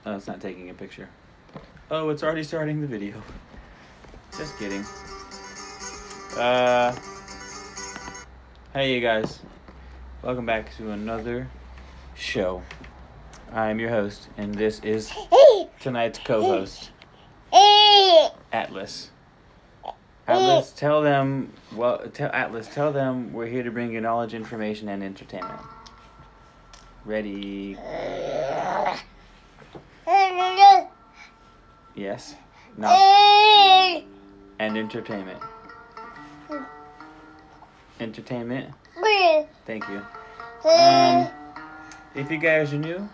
Oh, it's not taking a picture. Oh, it's already starting the video. Just kidding. Hey you guys. Welcome back to another show. I'm your host, and this is tonight's co-host, Atlas. Atlas, tell them we're here to bring you knowledge, information, and entertainment. Ready? Yes. No. And entertainment. Entertainment. Thank you. If you guys are new,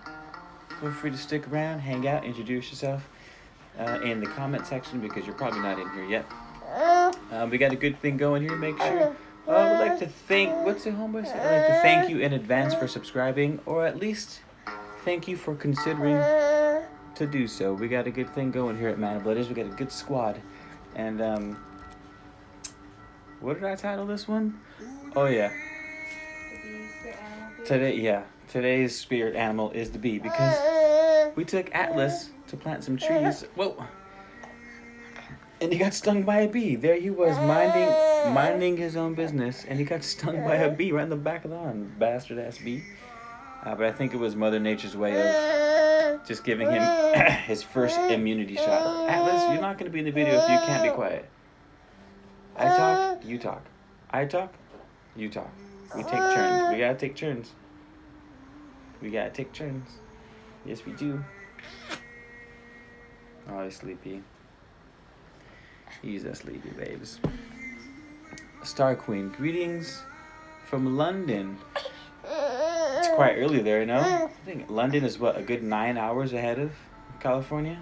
feel free to stick around, hang out, introduce yourself in the comment section because you're probably not in here yet. We got a good thing going here. Make sure. We'd like to thank. What's the homeboy say? I'd like to thank you in advance for subscribing, or at least thank you for considering to do so. We got a good thing going here at Man of Blooders. We got a good squad, and what did I title this one? Oh yeah. Today's spirit animal is the bee because we took Atlas to plant some trees. Whoa. And he got stung by a bee. There he was, minding his own business, and he got stung by a bee right in the back of the arm. Bastard ass bee. But I think it was Mother Nature's way of just giving him his first immunity shot. Atlas, you're not going to be in the video if you can't be quiet. I talk, you talk. I talk, you talk. We take turns. We gotta take turns. Yes, we do. Oh, he's sleepy. He's a sleepy babes. Star Queen, greetings from London. It's quite early there, no? I think London is what, a good 9 hours ahead of California?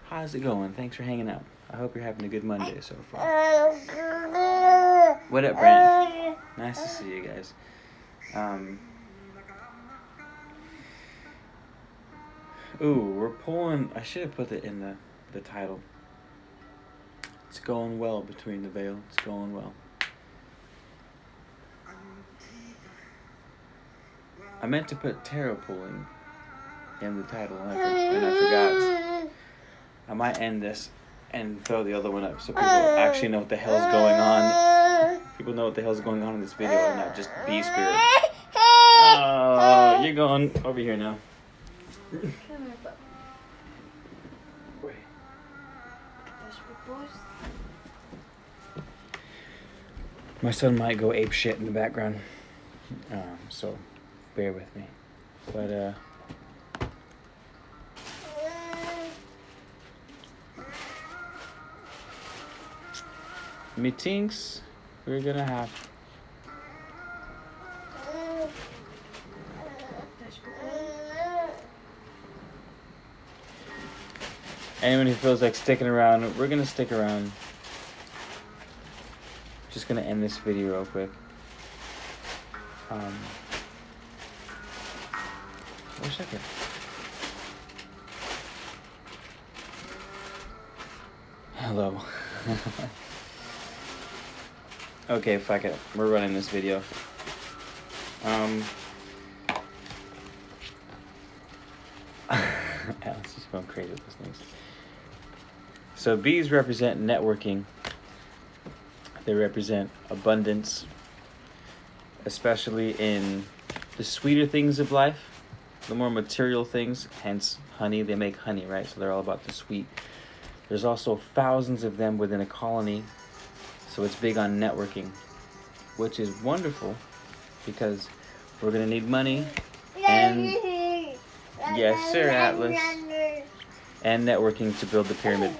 How's it going? Thanks for hanging out. I hope you're having a good Monday so far. What up, Brent? Nice to see you guys. We're pulling. I should have put it in the title. It's going well between the veil. It's going well. I meant to put tarot pulling in the title, and I forgot. I might end this and throw the other one up so people actually know what the hell's going on. People know what the hell's going on in this video and not just bee spirit. Oh, you're going over here now. Wait. My son might go ape shit in the background, so bear with me. But meetings we're gonna have. Anyone who feels like sticking around, we're gonna stick around. Just gonna end this video real quick. Wait a second. Hello. Okay, fuck it. We're running this video. Alex is going crazy with this news. So bees represent networking. They represent abundance, especially in the sweeter things of life, the more material things, hence honey. They make honey, right? So they're all about the sweet. There's also thousands of them within a colony, so it's big on networking, which is wonderful because we're going to need money and, yes sir, Atlas, and networking to build the pyramid.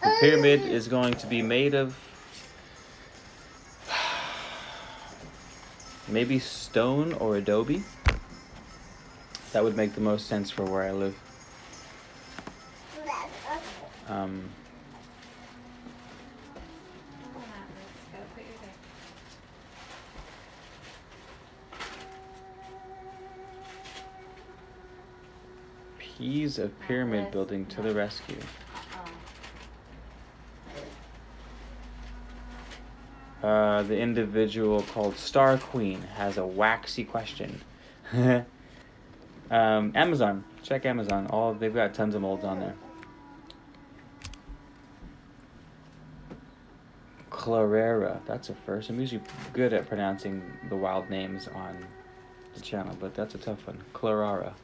The pyramid is going to be made of maybe stone or adobe. That would make the most sense for where I live. Keys of pyramid building to the rescue. The individual called Star Queen has a waxy question. Amazon, Check Amazon. They've got tons of molds on there. Clarera. That's a first. I'm usually good at pronouncing the wild names on the channel, but that's a tough one. Clarara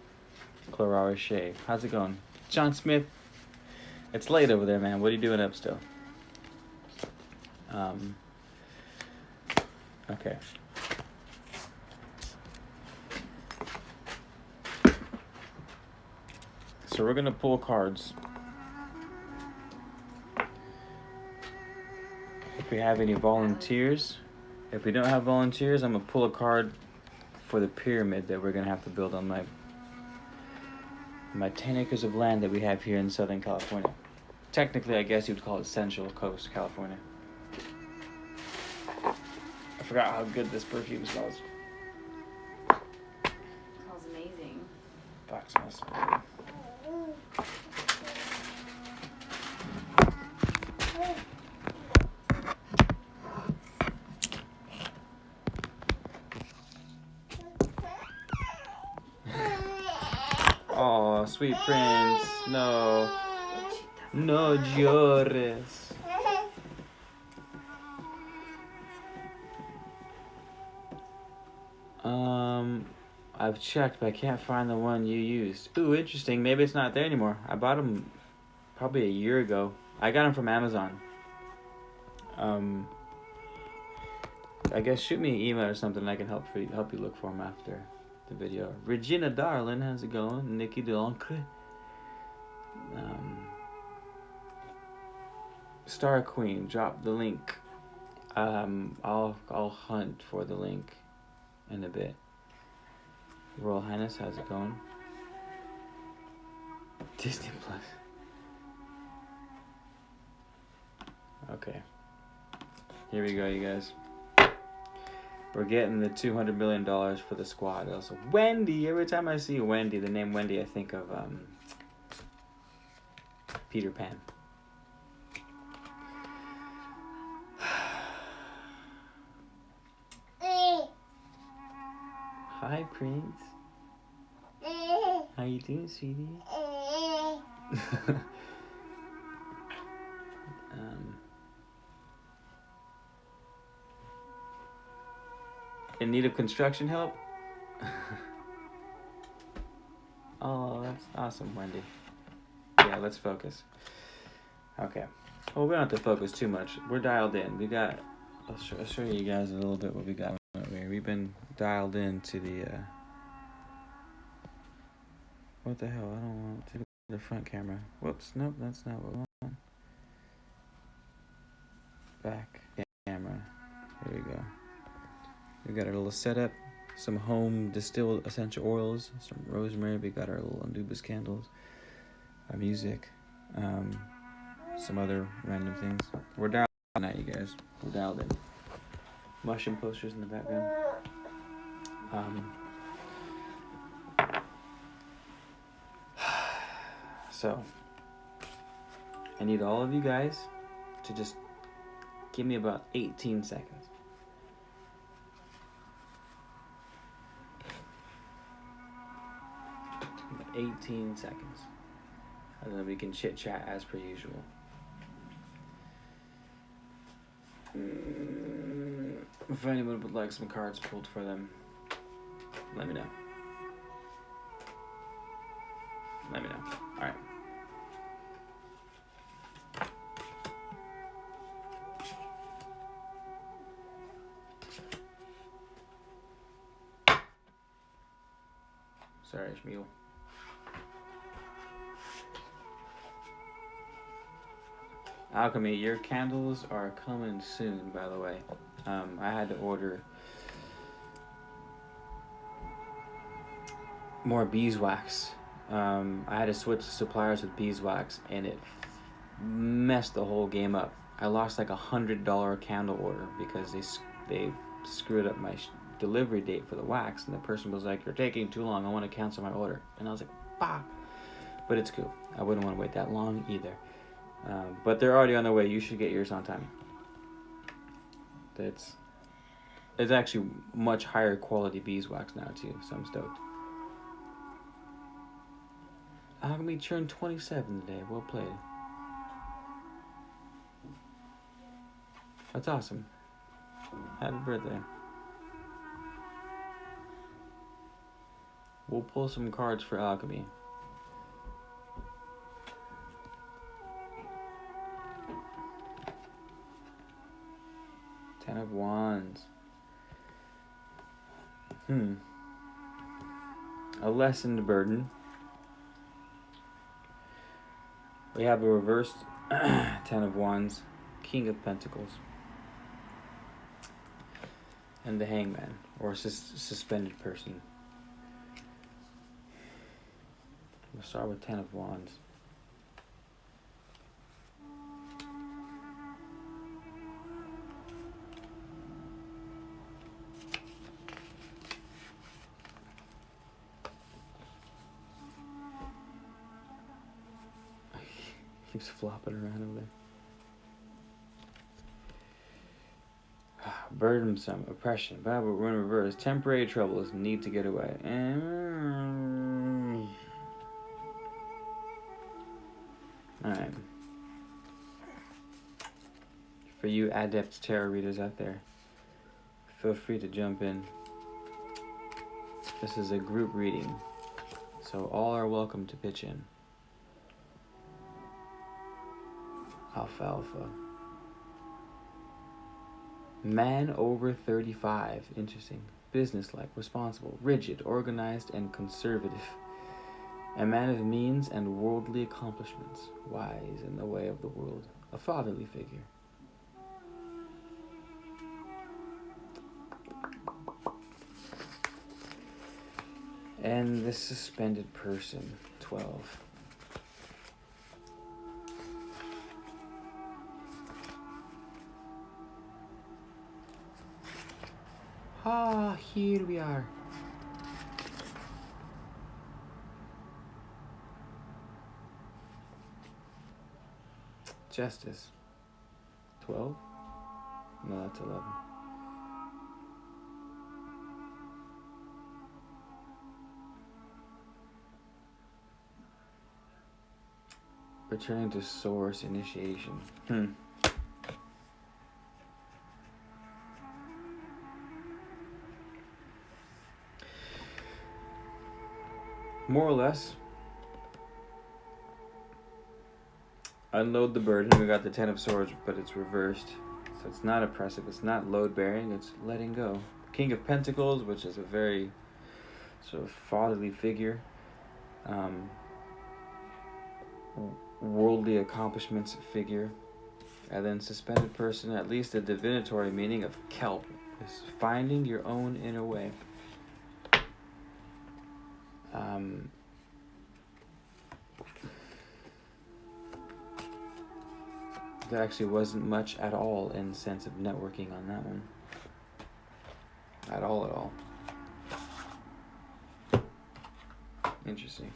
Shea. How's it going? John Smith. It's late over there, man. What are you doing up still? Okay. So we're gonna pull cards. If we have any volunteers. If we don't have volunteers, I'm gonna pull a card for the pyramid that we're gonna have to build on my 10 acres of land that we have here in Southern California. Technically, I guess you'd call it Central Coast, California. I forgot how good this perfume smells. It smells amazing. Fuck, smells so good. Oh, sweet prince. No. No llores. I've checked, but I can't find the one you used. Ooh, interesting. Maybe it's not there anymore. I bought them probably a year ago. I got them from Amazon. I guess shoot me an email or something. I can help you look for them after the video. Regina Darling, how's it going? Nikki Delancre. Star Queen, drop the link. I'll hunt for the link in a bit. Royal Highness, how's it going? Disney Plus. Okay. Here we go, you guys. We're getting the $200 million for the squad. Also, Wendy. Every time I see Wendy, the name Wendy, I think of Peter Pan. Hi, Prince. How you doing, sweetie? In need of construction help? Oh, that's awesome, Wendy. Yeah, let's focus. Okay. Well, we don't have to focus too much. We're dialed in. We got... I'll show you guys a little bit what we got over here. We've been dialed into the... What the hell? I don't want to do the front camera. Whoops. Nope, that's not what we want. Back camera. There we go. We got our little setup. Some home distilled essential oils. Some rosemary. We got our little Anubis candles. Our music. Some other random things. We're dialed in tonight, you guys. We're dialed in. Mushroom posters in the background. So, I need all of you guys to just give me about 18 seconds. About 18 seconds. And then we can chit chat as per usual. If anyone would like some cards pulled for them, let me know. Let me know. Alright. Sorry, Shmuel. Alchemy, your candles are coming soon, by the way. I had to order more beeswax. I had to switch suppliers with beeswax, and it messed the whole game up. I lost like $100 candle order because they screwed up my delivery date for the wax, and the person was like, "You're taking too long. I want to cancel my order." And I was like, "Fuck!" But it's cool. I wouldn't want to wait that long either. But they're already on their way. You should get yours on time. It's actually much higher quality beeswax now too, so I'm stoked. Alchemy turned 27 today. Well played. That's awesome. Happy birthday. We'll pull some cards for alchemy. Ten of Wands. A lessened burden. We have a reversed Ten of Wands, King of Pentacles, and the Hangman, or suspended person. We'll start with Ten of Wands. Keeps flopping around over there. Burdensome, oppression, but when reversed, temporary troubles, need to get away. Alright. For you adept tarot readers out there, feel free to jump in. This is a group reading, so all are welcome to pitch in. Alfalfa. Man over 35. Interesting. Businesslike, responsible, rigid, organized, and conservative. A man of means and worldly accomplishments. Wise in the way of the world. A fatherly figure. And the suspended person. 12. Ah, here we are. Justice. 12? No, that's 11. Returning to source, initiation. More or less, unload the burden. We got the Ten of Swords, but it's reversed. So it's not oppressive, it's not load-bearing, it's letting go. King of Pentacles, which is a very sort of fatherly figure. Worldly accomplishments figure. And then suspended person, at least the divinatory meaning of kelp, is finding your own inner way. There actually wasn't much at all in sense of networking on that one. At all. Interesting.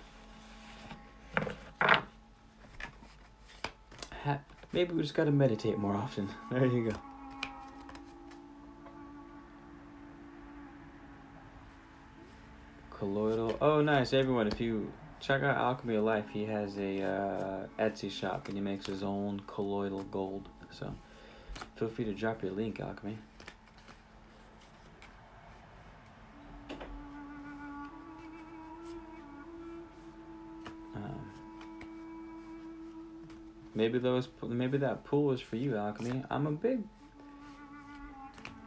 Maybe we just gotta meditate more often. There you go. Colloidal. Oh, nice, everyone. If you check out Alchemy of Life, he has a Etsy shop and he makes his own colloidal gold. So feel free to drop your link, Alchemy. Maybe that pool is for you, Alchemy. I'm a big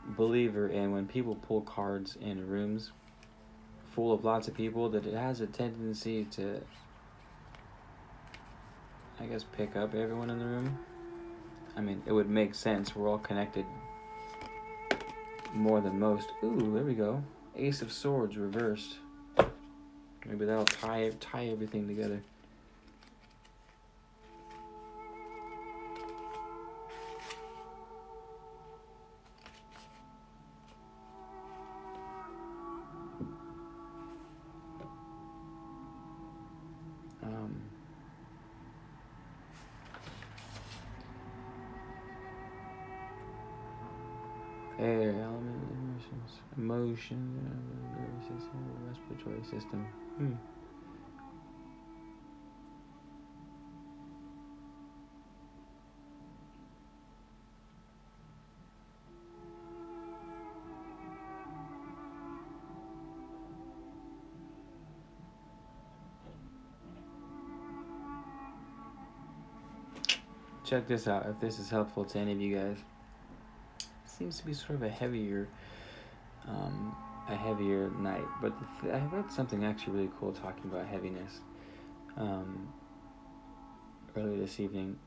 believer in when people pull cards in rooms full of lots of people, that it has a tendency to, I guess, pick up everyone in the room. I mean, it would make sense. We're all connected more than most. Ooh, there we go. Ace of Swords reversed. Maybe that'll tie everything together. Air, element, emotions, nervous system, respiratory system. check this out if this is helpful to any of you guys. It seems to be sort of a heavier night, but I read something actually really cool talking about heaviness earlier this evening.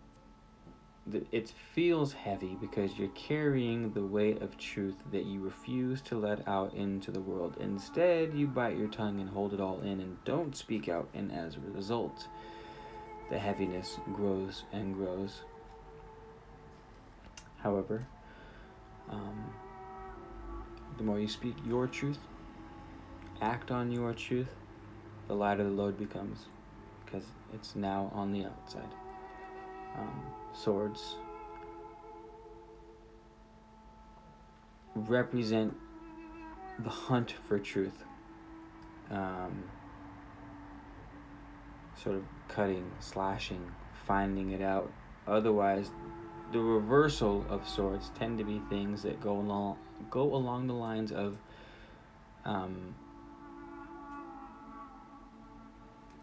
It feels heavy because you're carrying the weight of truth that you refuse to let out into the world. Instead, you bite your tongue and hold it all in and don't speak out, and as a result, the heaviness grows and grows. However, the more you speak your truth, act on your truth, the lighter the load becomes, because it's now on the outside. Swords represent the hunt for truth, sort of cutting, slashing, finding it out. Otherwise, the reversal of swords tend to be things that go along the lines of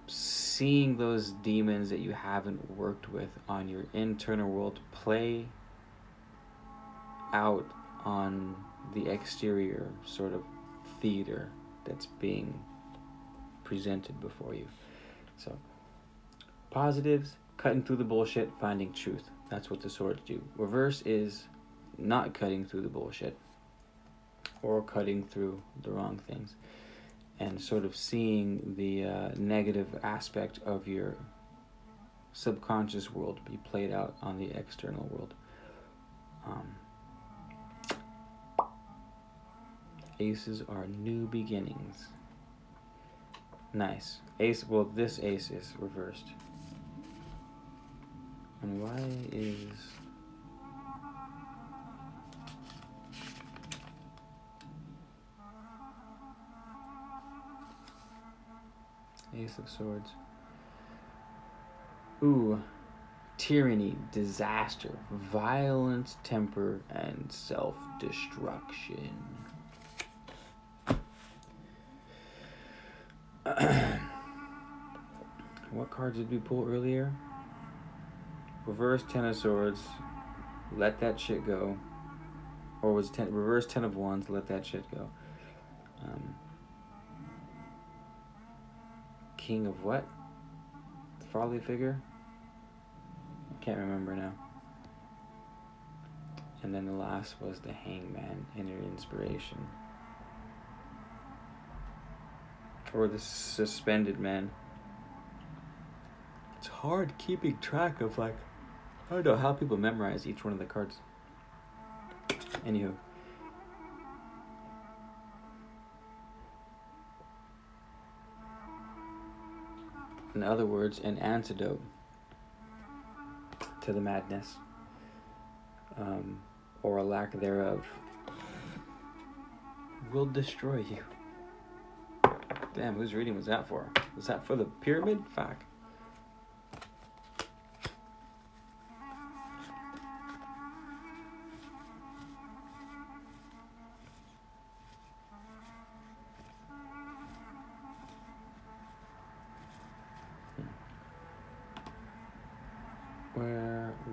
seeing those demons that you haven't worked with on your internal world play out on the exterior sort of theater that's being presented before you. So, positives, cutting through the bullshit, finding truth. That's what the swords do. Reverse is not cutting through the bullshit or cutting through the wrong things, and sort of seeing the negative aspect of your subconscious world be played out on the external world. Aces are new beginnings. Nice. Ace. Well, this ace is reversed. And why is... Ace of Swords. Ooh. Tyranny, disaster, violent temper, and self-destruction. What cards did we pull earlier? Reverse 10 of Swords, let that shit go. Or was it reverse 10 of Wands, let that shit go. King of what? The Folly figure? I can't remember now. And then the last was the Hangman, Inner Inspiration. Or the Suspended Man. It's hard keeping track of, like, I don't know how people memorize each one of the cards. Anywho. In other words, an antidote to the madness, or a lack thereof, will destroy you. Damn, whose reading was that for? Was that for the pyramid? Fuck.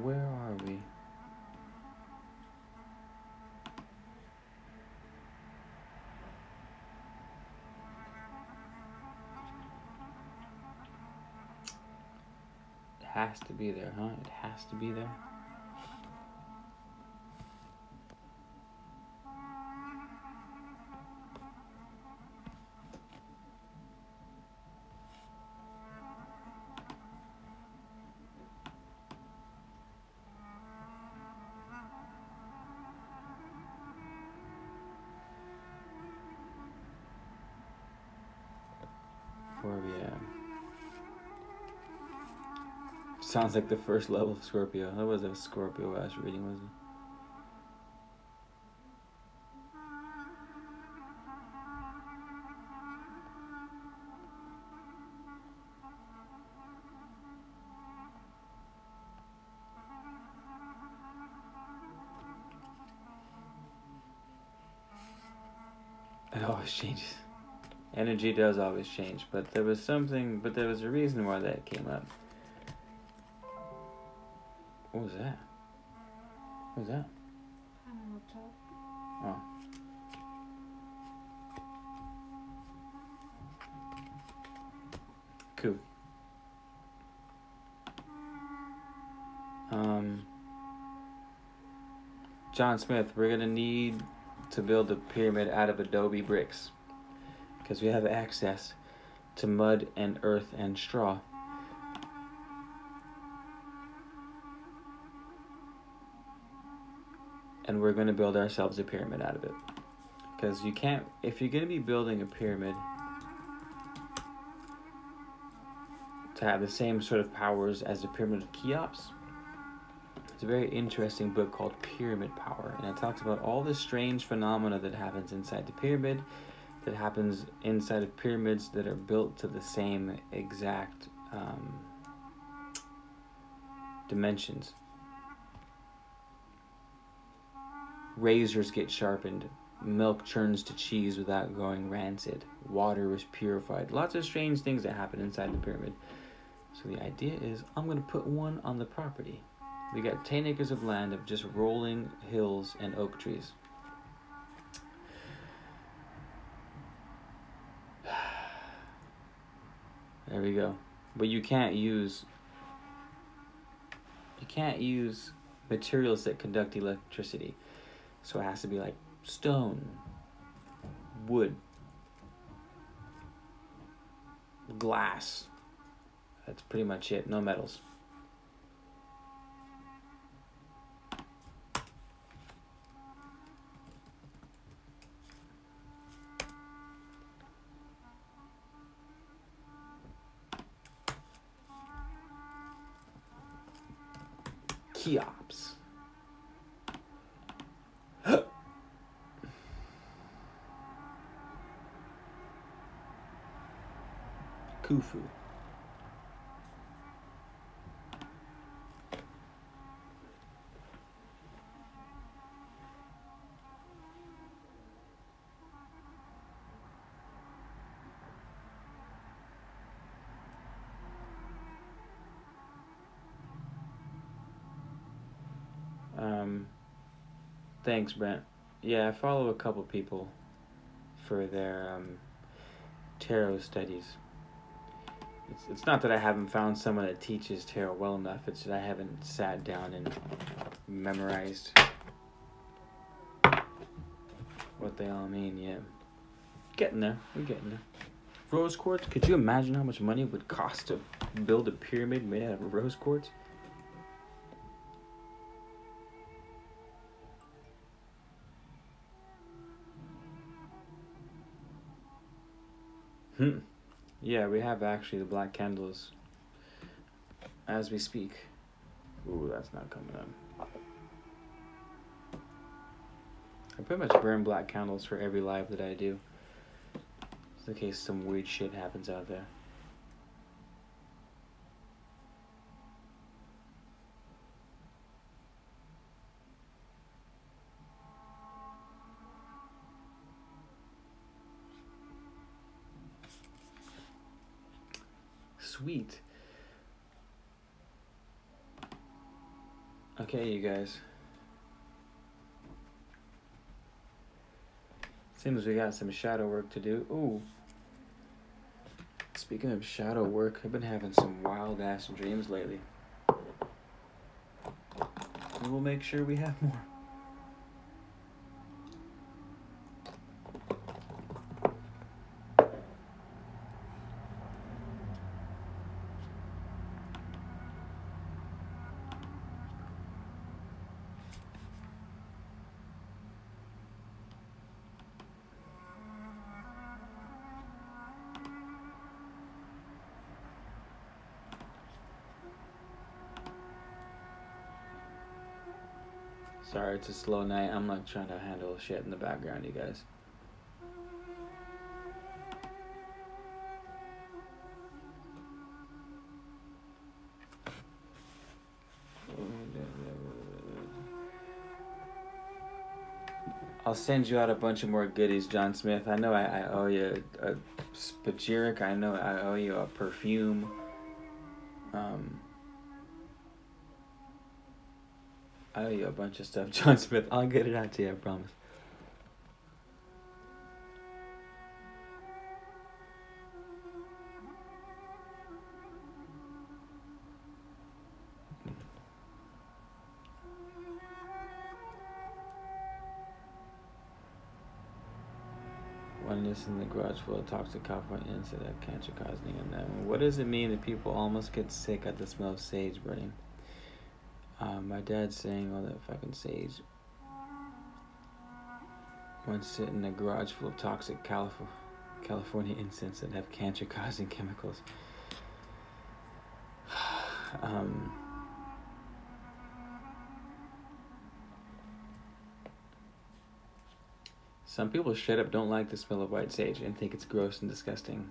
Where are we? It has to be there, huh? It has to be there. Where are we at? Sounds like the first level of Scorpio. That was a Scorpio ass reading, wasn't it? It always changes. Energy does always change, but there was a reason why that came up. What was that? What was that? I looked up. Oh. Cool. John Smith, we're gonna need to build a pyramid out of adobe bricks because we have access to mud and earth and straw. And we're gonna build ourselves a pyramid out of it. Because you can't, if you're gonna be building a pyramid to have the same sort of powers as the Pyramid of Cheops, it's a very interesting book called Pyramid Power, and it talks about all the strange phenomena that happens inside the pyramid, that happens inside of pyramids that are built to the same exact dimensions. Razors get sharpened, milk churns to cheese without going rancid, water is purified. Lots of strange things that happen inside the pyramid. So the idea is, I'm going to put one on the property. We got 10 acres of land of just rolling hills and oak trees. There we go. But you can't use materials that conduct electricity. So it has to be like stone, wood, glass. That's pretty much it. No metals. Cheops. Khufu. Thanks, Brent. Yeah, I follow a couple people for their tarot studies. It's not that I haven't found someone that teaches tarot well enough. It's that I haven't sat down and memorized what they all mean yet. Getting there. We're getting there. Rose quartz. Could you imagine how much money it would cost to build a pyramid made out of rose quartz? Yeah, we have actually the black candles as we speak. Ooh, that's not coming up. I pretty much burn black candles for every live that I do, just in case some weird shit happens out there. Sweet. Okay, you guys. Seems we got some shadow work to do. Ooh. Speaking of shadow work, I've been having some wild ass dreams lately. And we'll make sure we have more. Sorry, it's a slow night. I'm like trying to handle shit in the background, you guys. I'll send you out a bunch of more goodies, John Smith. I know I owe you a spagyric. I know I owe you a perfume. I owe you a bunch of stuff, John Smith. I'll get it out to you, I promise. Oneness in the garage full of toxic California instead of cancer causing in them. What does it mean that people almost get sick at the smell of sage burning? My dad's saying all that fucking sage. Once sit in a garage full of toxic California incense that have cancer causing chemicals. Some people straight up don't like the smell of white sage and think it's gross and disgusting.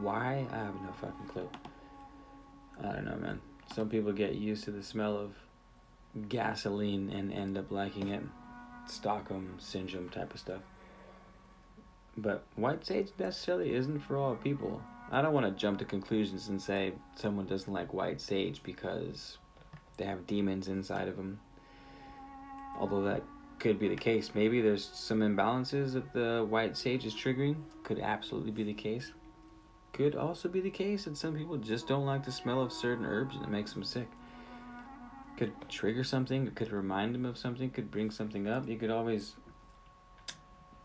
Why? I have no fucking clue. I don't know, man. Some people get used to the smell of gasoline and end up liking it. Stockholm syndrome type of stuff. But white sage necessarily isn't for all people. I don't want to jump to conclusions and say someone doesn't like white sage because they have demons inside of them. Although that could be the case. Maybe there's some imbalances that the white sage is triggering. Could absolutely be the case. Could also be the case that some people just don't like the smell of certain herbs and it makes them sick. Could trigger something. It could remind them of something. Could bring something up. You could always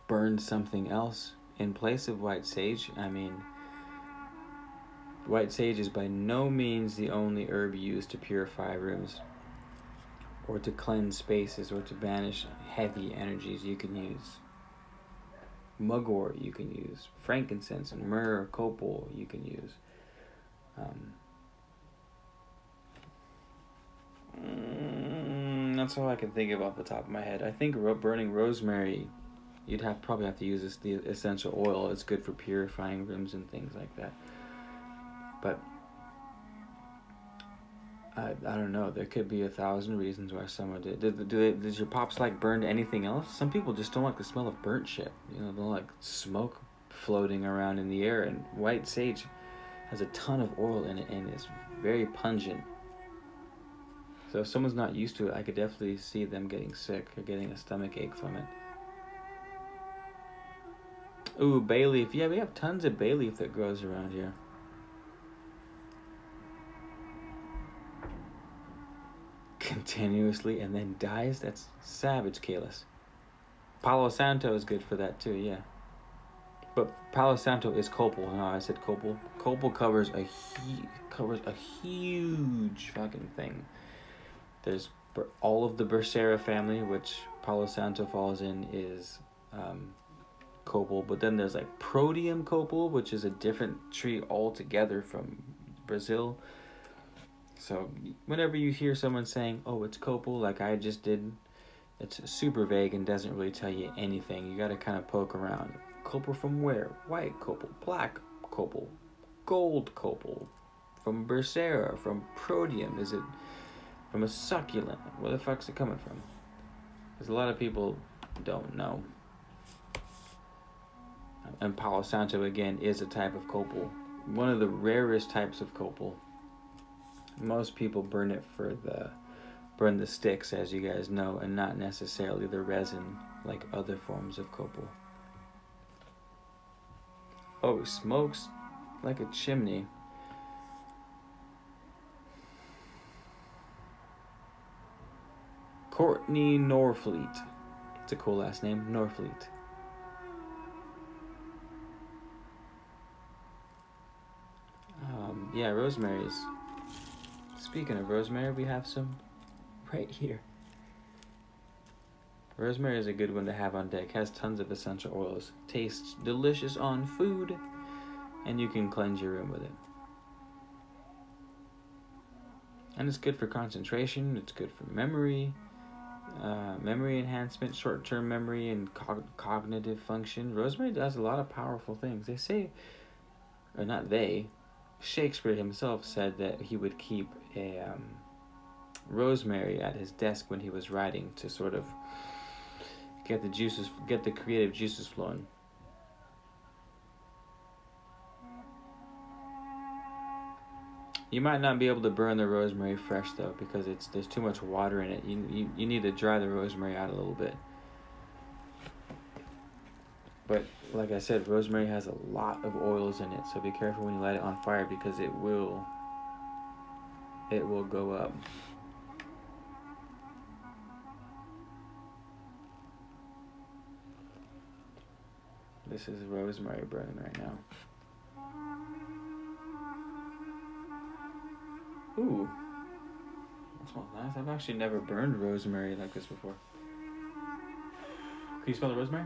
burn something else in place of white sage. I mean, white sage is by no means the only herb used to purify rooms or to cleanse spaces or to banish heavy energies. You can use mugwort, you can use frankincense and myrrh, copal, you can use that's all I can think of off the top of my head. I think burning rosemary, you'd probably have to use the essential oil. It's good for purifying rooms and things like that. But I don't know. There could be 1,000 reasons why someone did. Does your pops like burned anything else? Some people just don't like the smell of burnt shit. You know, they don't like smoke floating around in the air. And white sage has a ton of oil in it and is very pungent. So if someone's not used to it, I could definitely see them getting sick or getting a stomach ache from it. Ooh, bay leaf. Yeah, we have tons of bay leaf that grows around here. Continuously and then dies? That's savage, Kalis. Palo Santo is good for that too, yeah. But Palo Santo is copal. No, I said copal. Copal covers a huge fucking thing. There's all of the Bursera family, which Palo Santo falls in, is copal. But then there's like Proteum copal, which is a different tree altogether from Brazil. So whenever you hear someone saying, oh, it's copal, like I just did, it's super vague and doesn't really tell you anything. You got to kind of poke around. Copal from where? White copal, black copal, gold copal, from Bursera, from Proteum. Is it from a succulent? Where the fuck's it coming from? Because a lot of people don't know. And Palo Santo, again, is a type of copal. One of the rarest types of copal. Most people burn the sticks, as you guys know, and not necessarily the resin like other forms of copal. Oh, smokes like a chimney. Courtney Norfleet. It's a cool last name, Norfleet. Yeah, rosemary's. Speaking of rosemary, we have some right here. Rosemary is a good one to have on deck. Has tons of essential oils. Tastes delicious on food, and you can cleanse your room with it. And it's good for concentration. It's good for memory, memory enhancement, short-term memory, and cognitive function. Rosemary does a lot of powerful things. They say, or not they, Shakespeare himself said that he would keep a rosemary at his desk when he was writing to sort of get the creative juices flowing. You might not be able to burn the rosemary fresh though, because there's too much water in it. You need to dry the rosemary out a little bit. But like I said, rosemary has a lot of oils in it, so be careful when you light it on fire, because it will go up. This is rosemary burning right now. Ooh, that smells nice. I've actually never burned rosemary like this before. Can you smell the rosemary?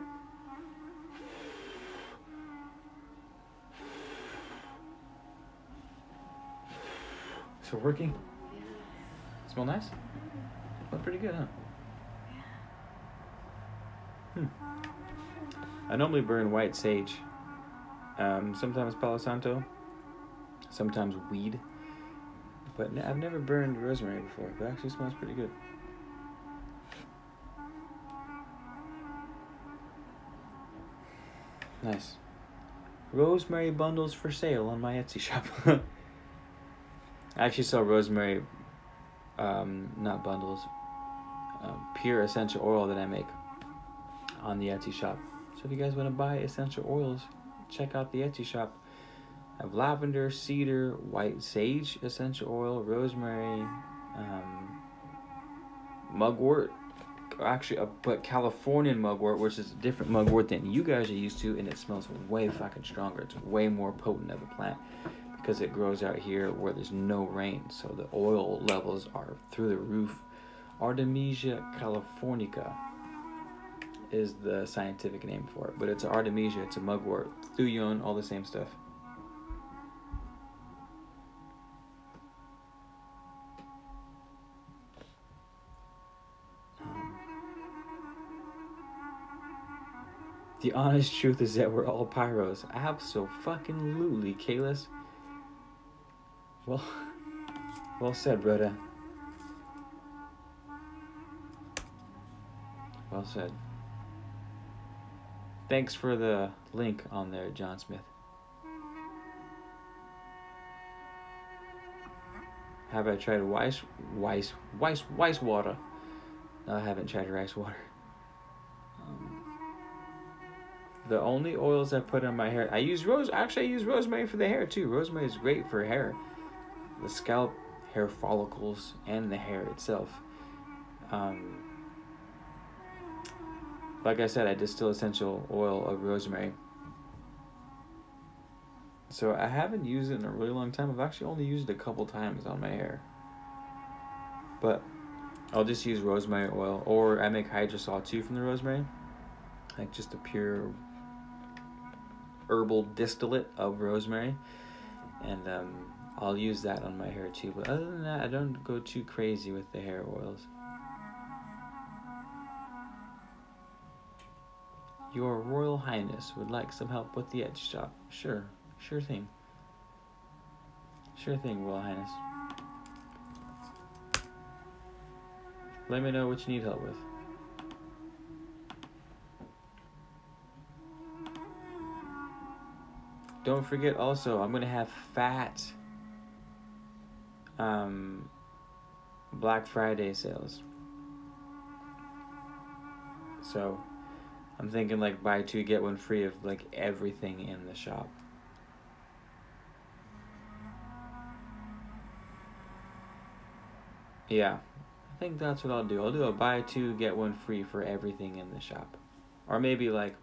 Is it working? Yeah. Smell nice? Smell pretty good, huh? I normally burn white sage. Sometimes Palo Santo. Sometimes weed. But I've never burned rosemary before. But it actually smells pretty good. Nice. Rosemary bundles for sale on my Etsy shop. I actually sell rosemary, not bundles, pure essential oil that I make on the Etsy shop. So if you guys want to buy essential oils, check out the Etsy shop. I have lavender, cedar, white sage essential oil, rosemary, mugwort. Actually, but Californian mugwort, which is a different mugwort than you guys are used to, and it smells way fucking stronger. It's way more potent of a plant because it grows out here where there's no rain, so the oil levels are through the roof. Artemisia californica is the scientific name for it, but it's Artemisia. It's a mugwort, thuyon, all the same stuff. The honest truth is that we're all pyros. Abso-fucking-lutely, Kalis. Well said, brother. Well said. Thanks for the link on there, John Smith. Have I tried rice water? No, I haven't tried rice water. The only oils I put on my hair, I use rosemary for the hair too. Rosemary is great for hair, the scalp, hair follicles, and the hair itself. Like I said, I distill essential oil of rosemary. So I haven't used it in a really long time. I've actually only used it a couple times on my hair. But I'll just use rosemary oil, or I make hydrosol too from the rosemary. Like just a pure herbal distillate of rosemary, and I'll use that on my hair too. But other than that, I don't go too crazy with the hair oils. Your Royal Highness would like some help with the Etsy shop. Sure thing. Sure thing, Royal Highness. Let me know what you need help with. Don't forget also, I'm going to have fat Black Friday sales. So I'm thinking like buy two, get one free of like everything in the shop. Yeah, I think that's what I'll do. I'll do a buy two, get one free for everything in the shop. Or maybe like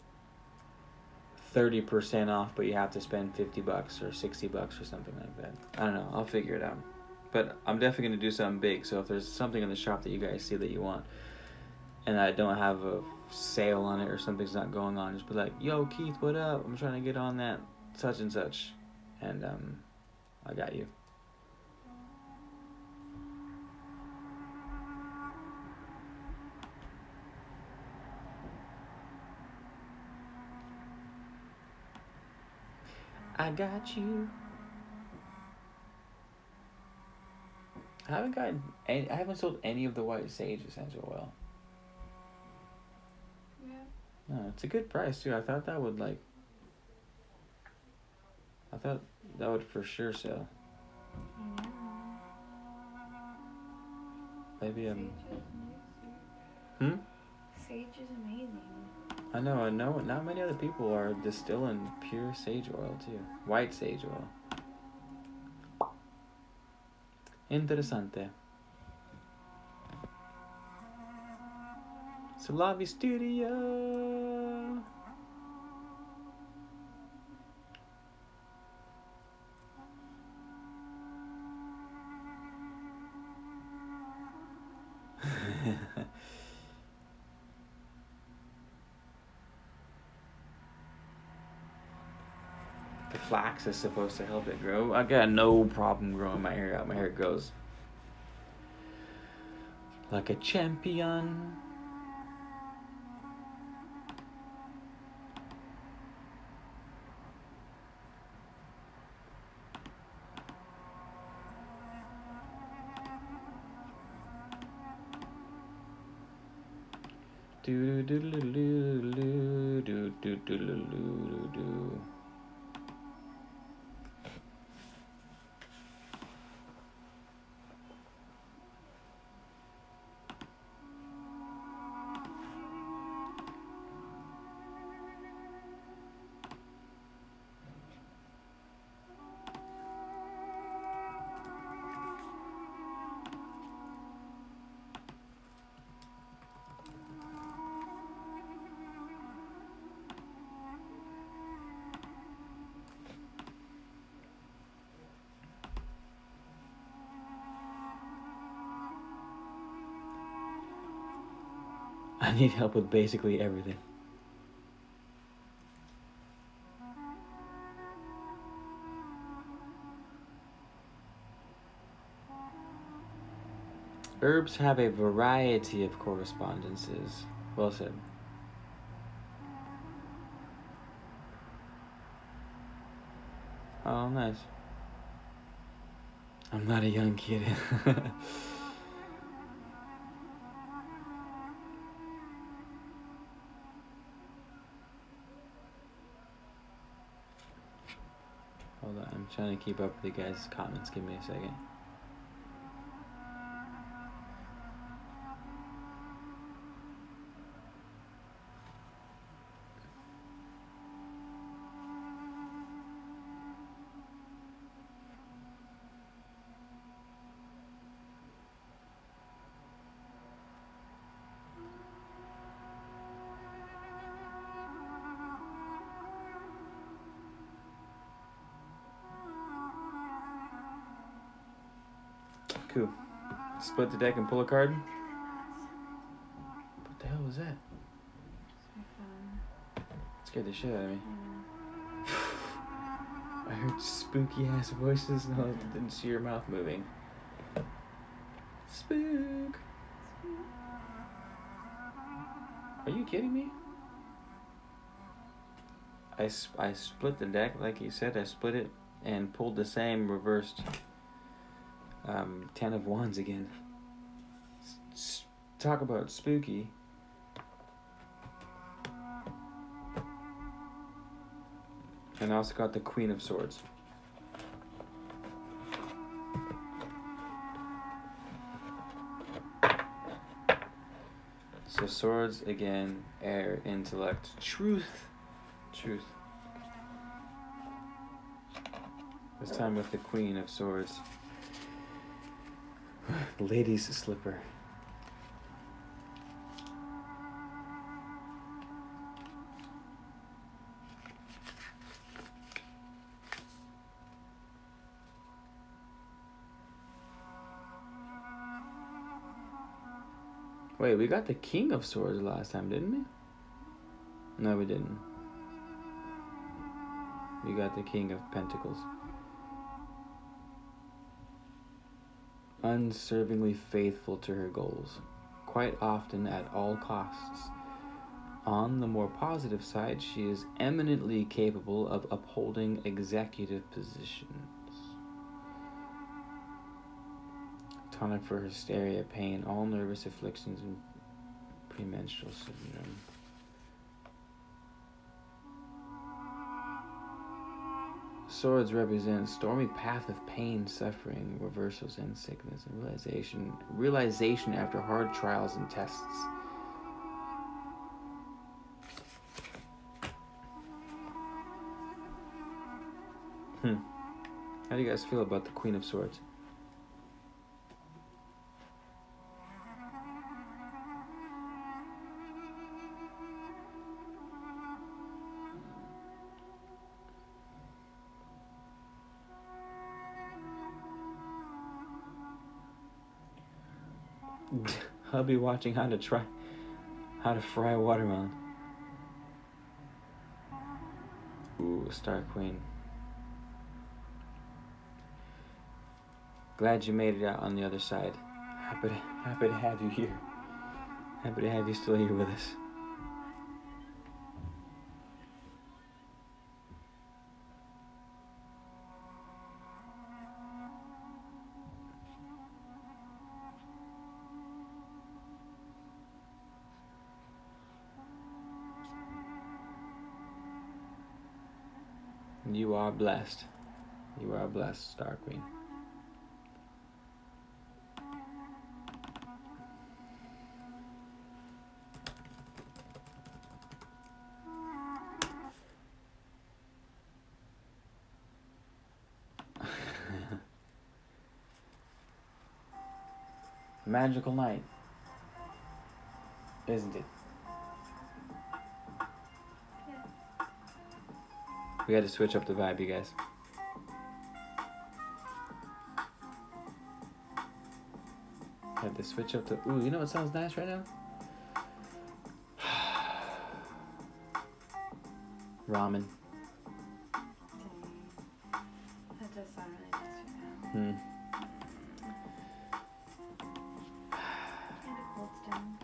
30% off, but you have to spend $50 or $60 or something like that. I don't know. I'll figure it out. But I'm definitely going to do something big. So if there's something in the shop that you guys see that you want, and I don't have a sale on it or something's not going on, just be like, yo, Keith, what up? I'm trying to get on that such and such. And I got you. I got you. I haven't sold any of the white sage essential oil. Yeah. No, it's a good price too. I thought that would for sure sell. I know. Maybe Sage is Hmm? Sage is amazing. I know. Not many other people are distilling pure sage oil too. White sage oil. Interessante. Solavi Studio. The flax is supposed to help it grow. I got no problem growing my hair out. My hair grows like a champion. Do do do do do do do do do do. I need help with basically everything. Herbs have a variety of correspondences. Well said. Oh, nice. I'm not a young kid. Hold on, I'm trying to keep up with you guys' comments. Give me a second. Cool. Split the deck and pull a card. What the hell was that? It's my phone. Scared the shit out of me. I heard spooky ass voices and I didn't see your mouth moving. Spook. Are you kidding me? I split the deck like you said. I split it and pulled the same reversed 10 of wands again. Talk about spooky. And I also got the Queen of Swords. So swords again, air, intellect, truth. This time with the Queen of Swords. Lady's slipper. Wait, we got the King of Swords last time, didn't we? No, we didn't. We got the King of Pentacles. Unswervingly faithful to her goals, quite often at all costs. On the more positive side, she is eminently capable of upholding executive positions. Tonic for hysteria, pain, all nervous afflictions, and premenstrual syndrome. Swords represent stormy path of pain, suffering, reversals, and sickness, and realization after hard trials and tests. How do you guys feel about the Queen of Swords? I'll be watching how to fry watermelon. Ooh, Star Queen. Glad you made it out on the other side. Happy to have you here. Happy to have you still here with us. You are blessed. You are blessed, Star Queen. Magical night, isn't it? Yes. We had to switch up the vibe, you guys. Had to switch up the. Ooh, you know what sounds nice right now? Ramen. That does sound really nice right now. And it cools down.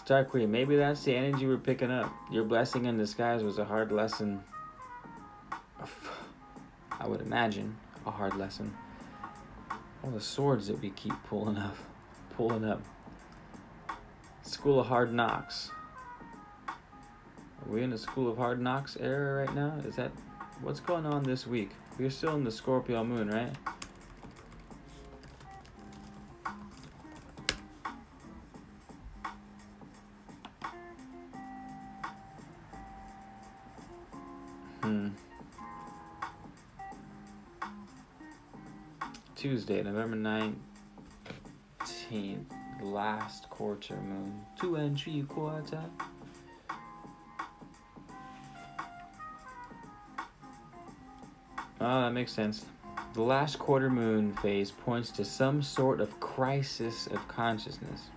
Star Queen, maybe that's the energy we're picking up. Your blessing in disguise was a hard lesson. I would imagine a hard lesson. All the swords that we keep pulling up. School of Hard Knocks. Are we in the School of Hard Knocks era right now? Is that what's going on this week? We're still in the Scorpio moon, right? Tuesday, November 19th, last quarter moon. 2 3/4. Oh, that makes sense. The last quarter moon phase points to some sort of crisis of consciousness.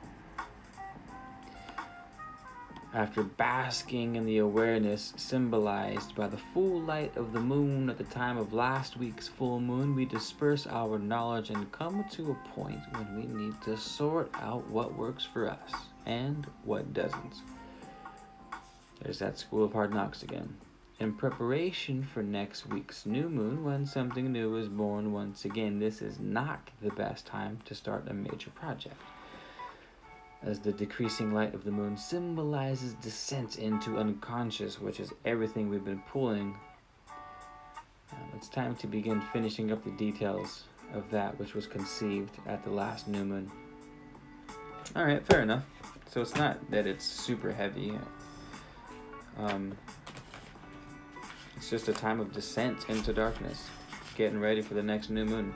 After basking in the awareness symbolized by the full light of the moon at the time of last week's full moon, we disperse our knowledge and come to a point when we need to sort out what works for us and what doesn't. There's that School of Hard Knocks again. In preparation for next week's new moon, when something new is born once again, this is not the best time to start a major project, as the decreasing light of the moon symbolizes descent into unconscious, which is everything we've been pulling. It's time to begin finishing up the details of that which was conceived at the last new moon. All right, fair enough. So it's not that it's super heavy. It's just a time of descent into darkness, getting ready for the next new moon.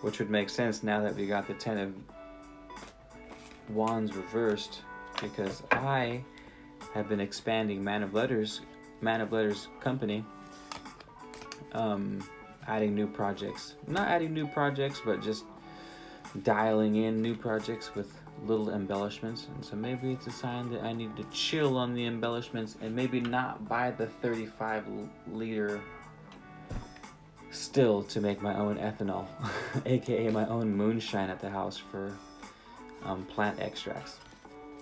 Which would make sense now that we got the 10 of Wands reversed, because I have been expanding Man of Letters company, adding new projects. Not adding new projects, but just dialing in new projects with little embellishments. And so maybe it's a sign that I need to chill on the embellishments and maybe not buy the 35-liter still to make my own ethanol, aka my own moonshine at the house for plant extracts.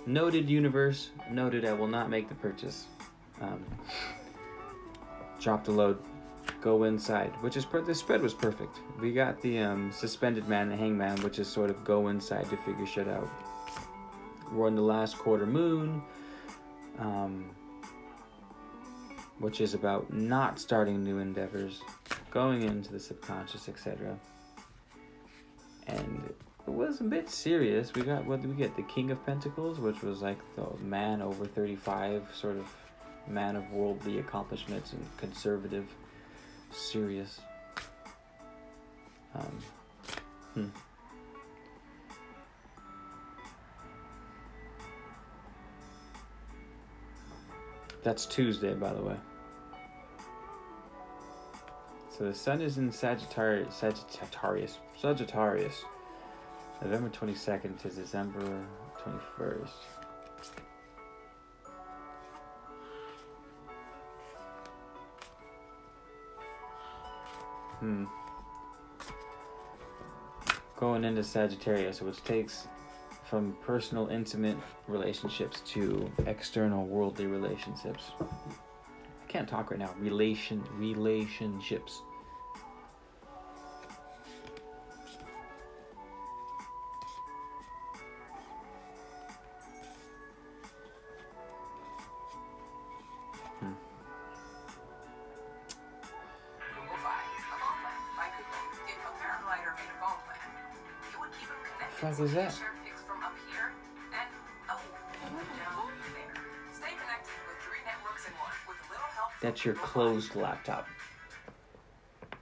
Noted, universe. Noted, I will not make the purchase. Drop the load. go inside, which is the spread was perfect. We got the suspended man, the hangman, which is sort of go inside to figure shit out. We're in the last quarter moon, which is about not starting new endeavors, going into the subconscious, etc. And it was a bit serious. We got, what did we get? The King of Pentacles, which was like the man over 35, sort of man of worldly accomplishments and conservative, serious. That's Tuesday, by the way. So the sun is in Sagittarius, November 22nd to December 21st. Going into Sagittarius, which takes from personal, intimate relationships to external, worldly relationships. I can't talk right now. Relationships. What the fuck was that? That's your closed laptop.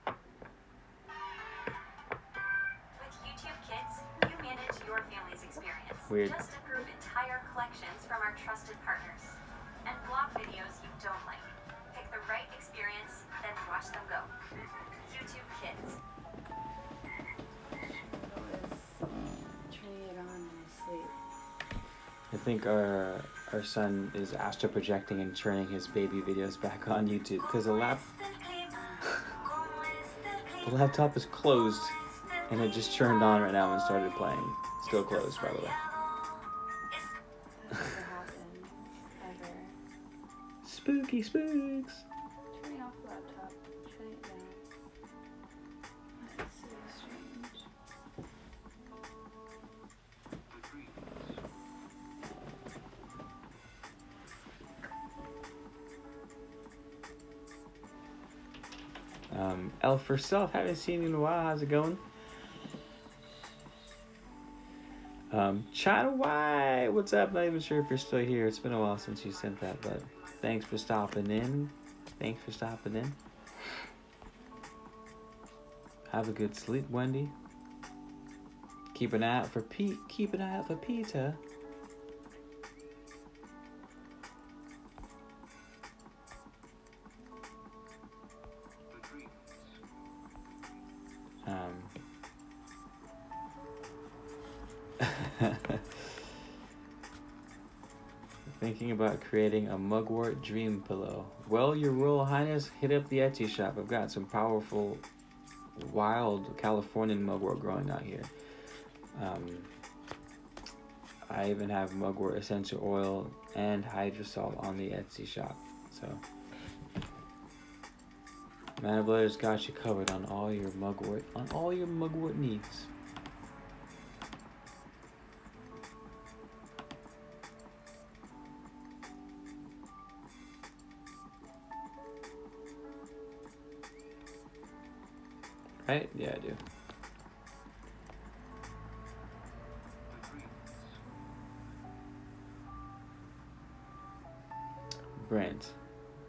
With YouTube Kids, you manage your family's experience. Weird. Just approve entire collections from our trusted partners. And block videos you don't like. Pick the right experience, then watch them go. YouTube Kids. Turning it on in his sleep. I think our son is astral projecting and turning his baby videos back on YouTube because the laptop is closed and it just turned on right now and started playing. Still closed, by the way. Never happened ever. Spooky spooks. Turning off the laptop. Shutting it down. That's so strange. Elf herself, haven't seen you in a while. How's it going? China White, what's up? Not even sure if you're still here. It's been a while since you sent that, but thanks for stopping in. Have a good sleep, Wendy. Keep an eye out for Peter. Thinking about creating a mugwort dream pillow. Well, your Royal Highness, hit up the Etsy shop. I've got some powerful, wild Californian mugwort growing out here. I even have mugwort essential oil and hydrosol on the Etsy shop. So, Man of Letters got you covered on all your mugwort needs. Right? Yeah, I do. Brent,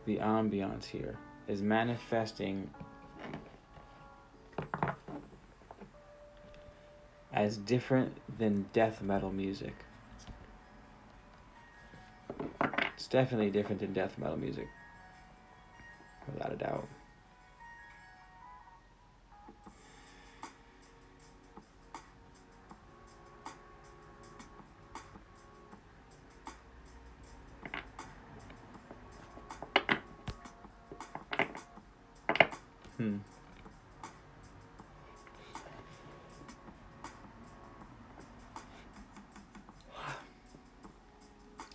the ambiance here is manifesting as different than death metal music. It's definitely different than death metal music, without a doubt.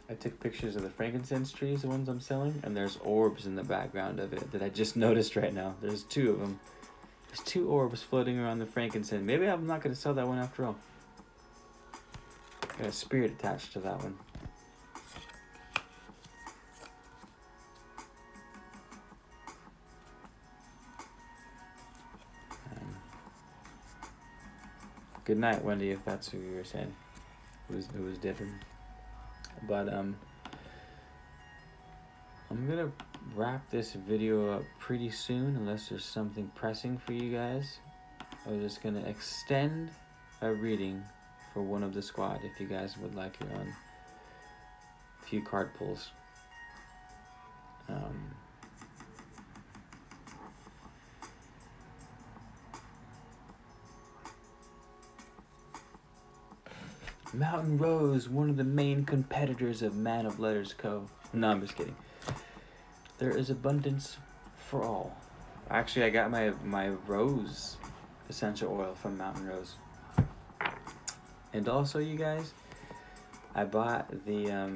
I took pictures of the frankincense trees, the ones I'm selling, and there's orbs in the background of it that I just noticed right now. There's 2 of them. There's 2 orbs floating around the frankincense. Maybe I'm not going to sell that one after all. Got a spirit attached to that one. Good night, Wendy, if that's who you were saying. Who was dipping. But I'm gonna wrap this video up pretty soon, unless there's something pressing for you guys. I was just gonna extend a reading for one of the squad if you guys would like your own few card pulls. Mountain Rose, one of the main competitors of Man of Letters Co. No, I'm just kidding. There is abundance for all. Actually, I got my rose essential oil from Mountain Rose. And also, you guys, I bought the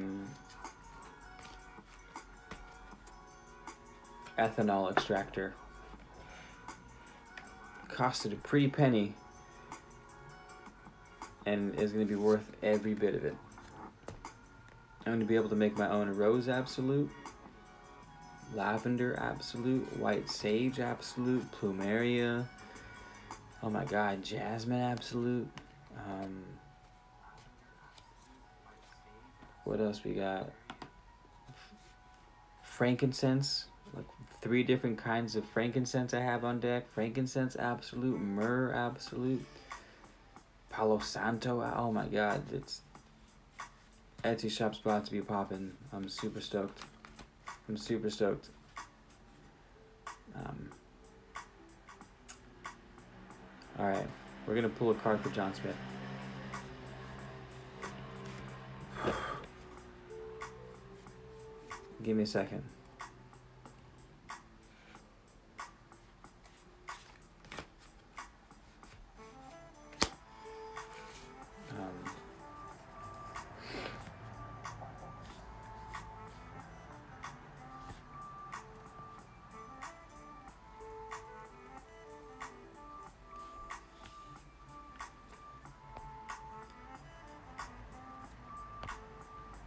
ethanol extractor. Costed a pretty penny. And is going to be worth every bit of it. I'm going to be able to make my own Rose Absolute, Lavender Absolute, White Sage Absolute, Plumeria, oh my god, Jasmine Absolute. What else we got? Frankincense, like 3 different kinds of frankincense I have on deck. Frankincense Absolute, Myrrh Absolute, Palo Santo. Oh my god, it's Etsy shop's about to be popping. I'm super stoked. Alright, we're gonna pull a card for John Smith. Give me a second.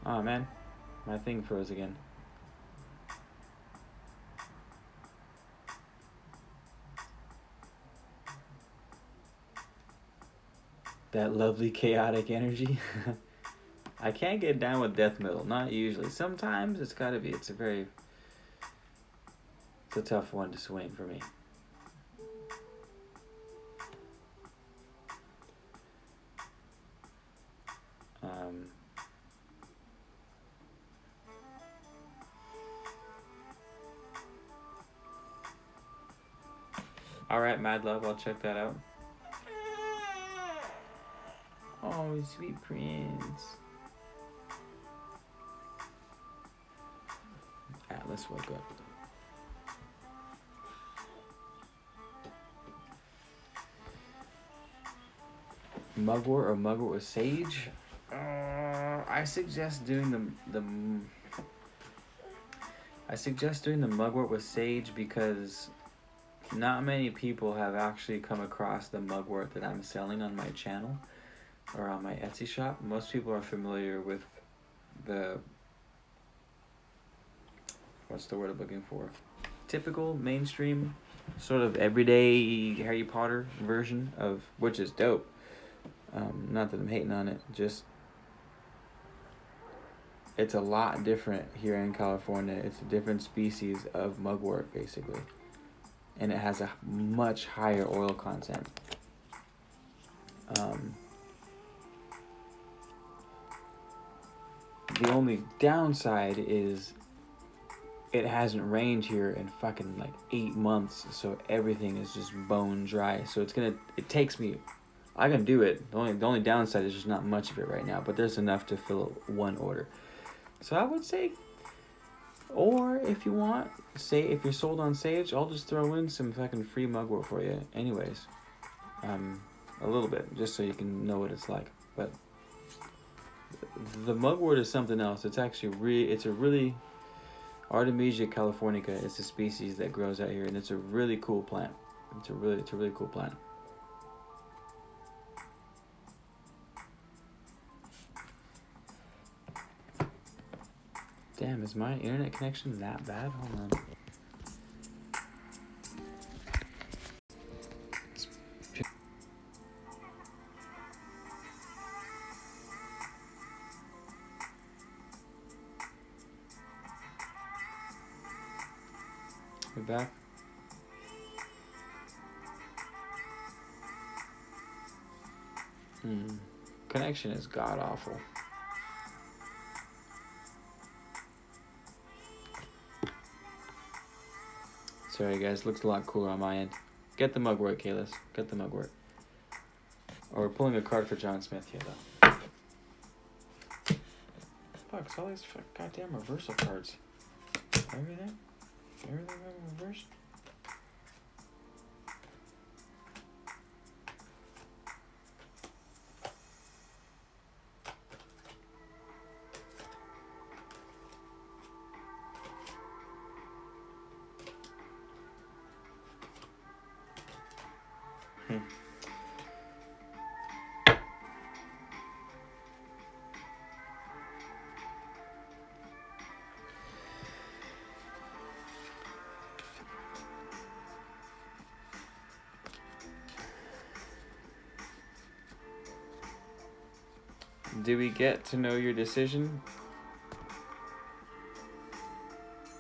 Oh man, my thing froze again. That lovely chaotic energy. I can't get down with death metal, not usually. Sometimes it's gotta be. It's a tough one to swing for me. Alright, Mad Love, I'll check that out. Oh, sweet prince. Atlas woke up. Mugwort or Mugwort with Sage? I suggest doing the Mugwort with Sage because not many people have actually come across the mugwort that I'm selling on my channel or on my Etsy shop. Most people are familiar with the, what's the word I'm looking for? Typical mainstream sort of everyday Harry Potter version of, which is dope. Not that I'm hating on it, just it's a lot different here in California. It's a different species of mugwort basically. And it has a much higher oil content. The only downside is it hasn't rained here in fucking like 8 months, so everything is just bone dry. So it takes me, I can do it. The only downside is there's not much of it right now, but there's enough to fill one order. So I would say, or if you want, say if you're sold on Sage, I'll just throw in some fucking free mugwort for you anyways. A little bit, just so you can know what it's like. But The mugwort is something else. It's actually it's a really Artemisia californica is a species that grows out here, and it's a really cool plant. It's a really cool plant. Damn, is my internet connection that bad? Hold on. We're back. Connection is god awful. Sorry guys, looks a lot cooler on my end. Get the mugwort, Kalis. Get the mugwort. Oh, we're pulling a card for John Smith here though. Fuck, it's all these goddamn reversal cards. Everything reversed? Do we get to know your decision,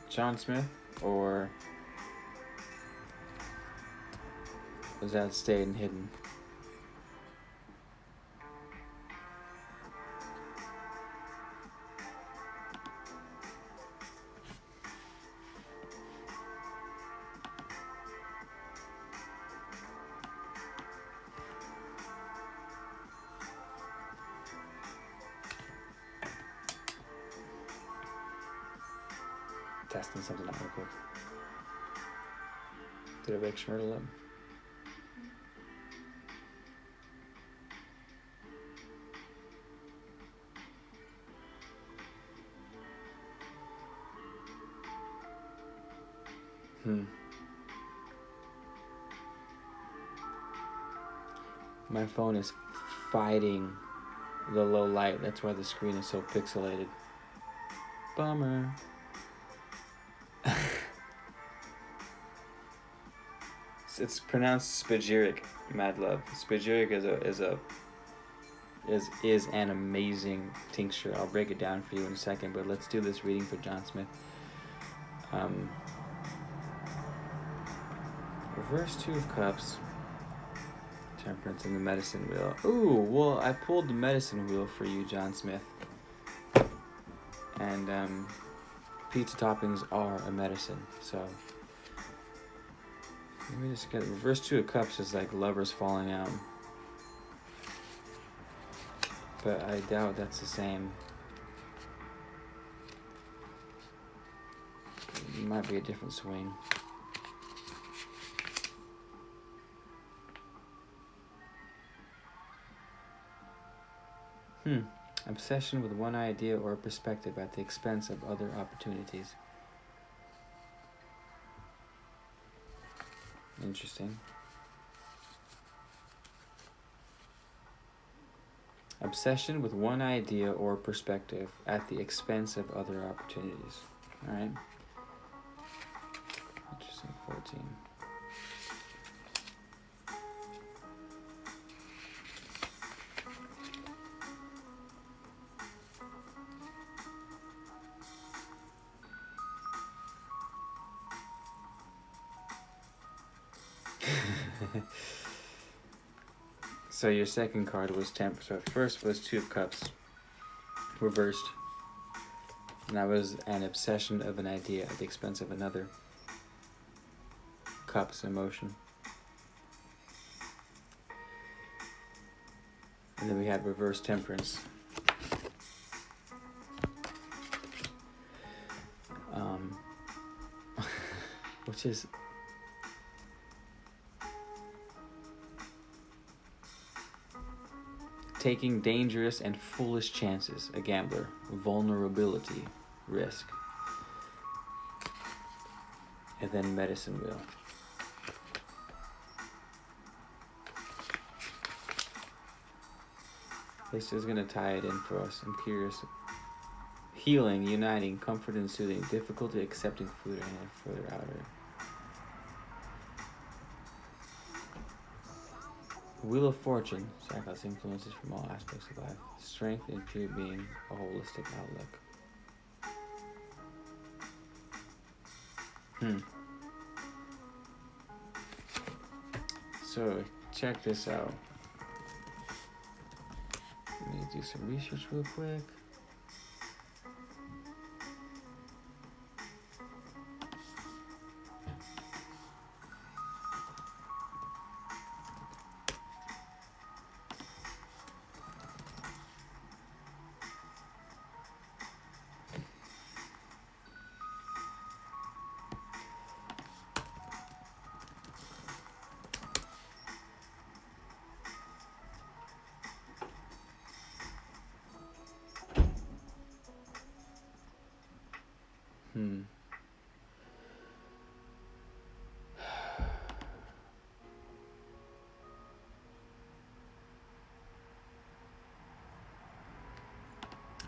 John Smith, or was that staying hidden? Testing something out real quick. Did I wake Schmurtle up? My phone is fighting the low light. That's why the screen is so pixelated. Bummer. It's pronounced spagyric, mad love. Spagyric is an amazing tincture. I'll break it down for you in a second, but let's do this reading for John Smith. Reverse Two of Cups, Temperance, and the Medicine Wheel. Ooh, well, I pulled the Medicine Wheel for you, John Smith. And pizza toppings are a medicine, so let me just get Reverse Two of Cups is like lovers falling out, but I doubt that's the same. It might be a different swing. Obsession with one idea or perspective at the expense of other opportunities. Interesting. Obsession with one idea or perspective at the expense of other opportunities. All right. Interesting. 14. So your second card was Temper. So first was Two of Cups, reversed. And that was an obsession of an idea at the expense of another. Cups, emotion. And then we had reverse Temperance. Which is... taking dangerous and foolish chances, a gambler, vulnerability, risk. And then medicine wheel. This is going to tie it in for us. I'm curious. Healing, uniting, comfort and soothing, difficulty accepting food and further outer. Wheel of Fortune, psychos influences from all aspects of life. Strength and pure being, a holistic outlook. So, check this out. Let me do some research real quick.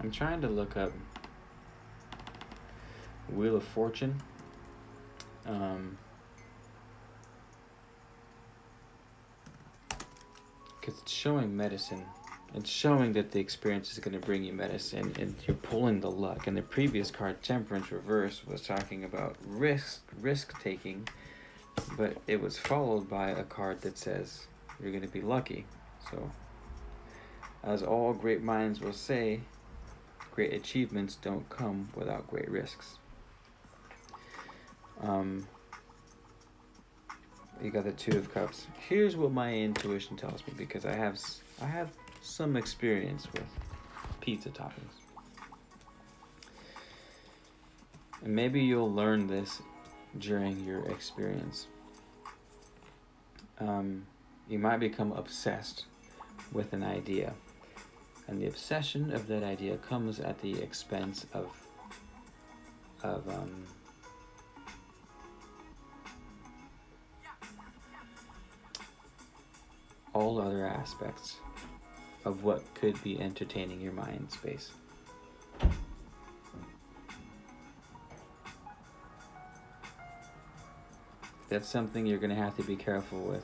I'm trying to look up Wheel of Fortune. Because it's showing medicine. It's showing that the experience is going to bring you medicine, and you're pulling the luck. And the previous card, Temperance Reverse, was talking about risk taking, but it was followed by a card that says you're going to be lucky. So, as all great minds will say, great achievements don't come without great risks. You got the Two of Cups. Here's what my intuition tells me, because I have some experience with pizza toppings. And maybe you'll learn this during your experience. You might become obsessed with an idea. And the obsession of that idea comes at the expense of all other aspects of what could be entertaining your mind space. That's something you're going to have to be careful with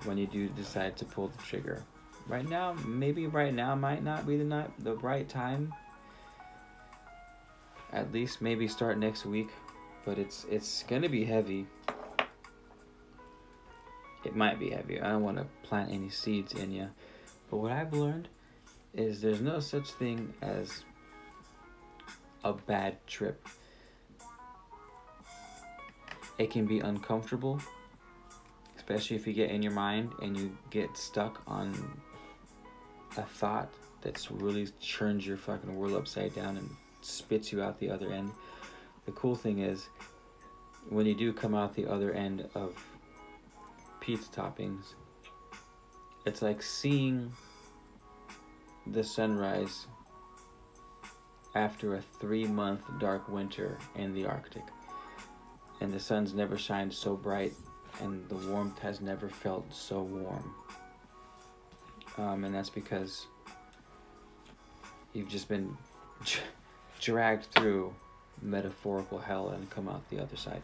when you do decide to pull the trigger. Right now might not be the right time. At least maybe start next week, but it's going to be heavy. It might be heavy. I don't want to plant any seeds in you. But what I've learned is there's no such thing as a bad trip. It can be uncomfortable, especially if you get in your mind and you get stuck on a thought that's really churns your fucking world upside down and spits you out the other end. The cool thing is, when you do come out the other end of pizza toppings, it's like seeing the sunrise after a 3-month dark winter in the Arctic, and the sun's never shined so bright and the warmth has never felt so warm, and that's because you've just been dragged through metaphorical hell and come out the other side.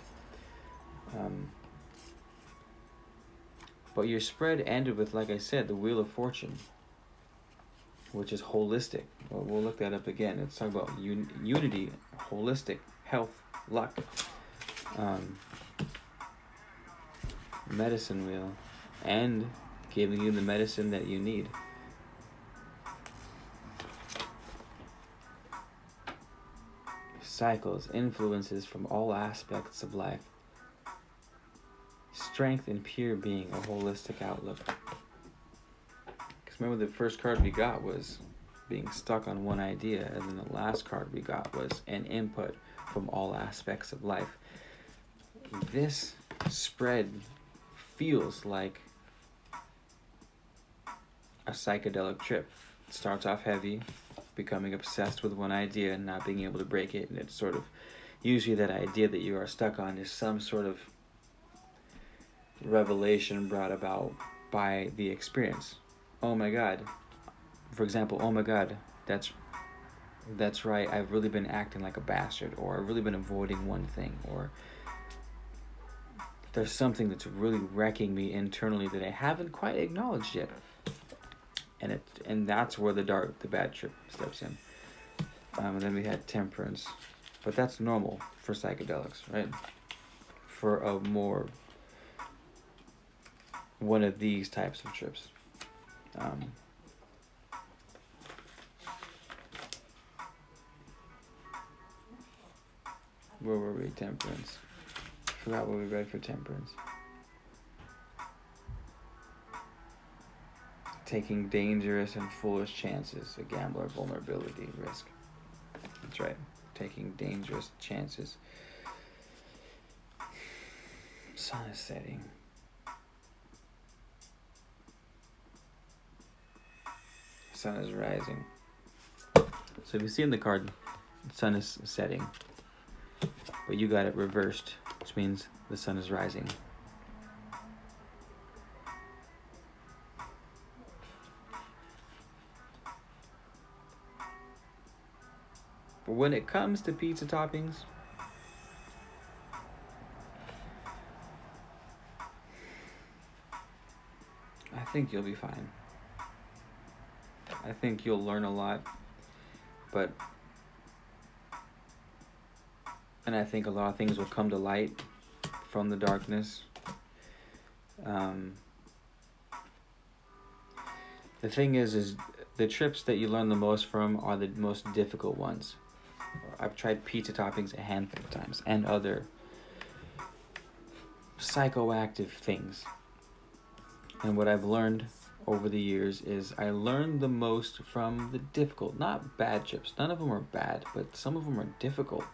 But your spread ended with, like I said, the Wheel of Fortune, which is holistic. We'll look that up again. It's talking about unity, holistic, health, luck. Medicine wheel, and giving you the medicine that you need. Cycles, influences from all aspects of life. Strength and pure being, a holistic outlook. Because remember, the first card we got was being stuck on one idea, and then the last card we got was an input from all aspects of life. This spread feels like a psychedelic trip. starts off heavy, becoming obsessed with one idea and not being able to break it, and it's sort of usually that idea that you are stuck on is some sort of revelation brought about by the experience. Oh my God. For example, oh my God, that's right, I've really been acting like a bastard, or I've really been avoiding one thing, or there's something that's really wrecking me internally that I haven't quite acknowledged yet. And that's where the bad trip steps in. And then we had temperance, but that's normal for psychedelics, right? For a more one of these types of trips. Where were we? Temperance. Forgot what we read for temperance. Taking dangerous and foolish chances, a gambler, vulnerability, risk. That's right. Taking dangerous chances. Sun is setting. Sun is rising. So if you see in the card, the sun is setting, but you got it reversed, which means the sun is rising. But when it comes to pizza toppings, I think you'll be fine. I think you'll learn a lot, and I think a lot of things will come to light from the darkness. The thing is the trips that you learn the most from are the most difficult ones. I've tried pizza toppings a handful of times and other psychoactive things. And what I've learned over the years is I learned the most from the difficult, not bad trips. None of them are bad, but some of them are difficult.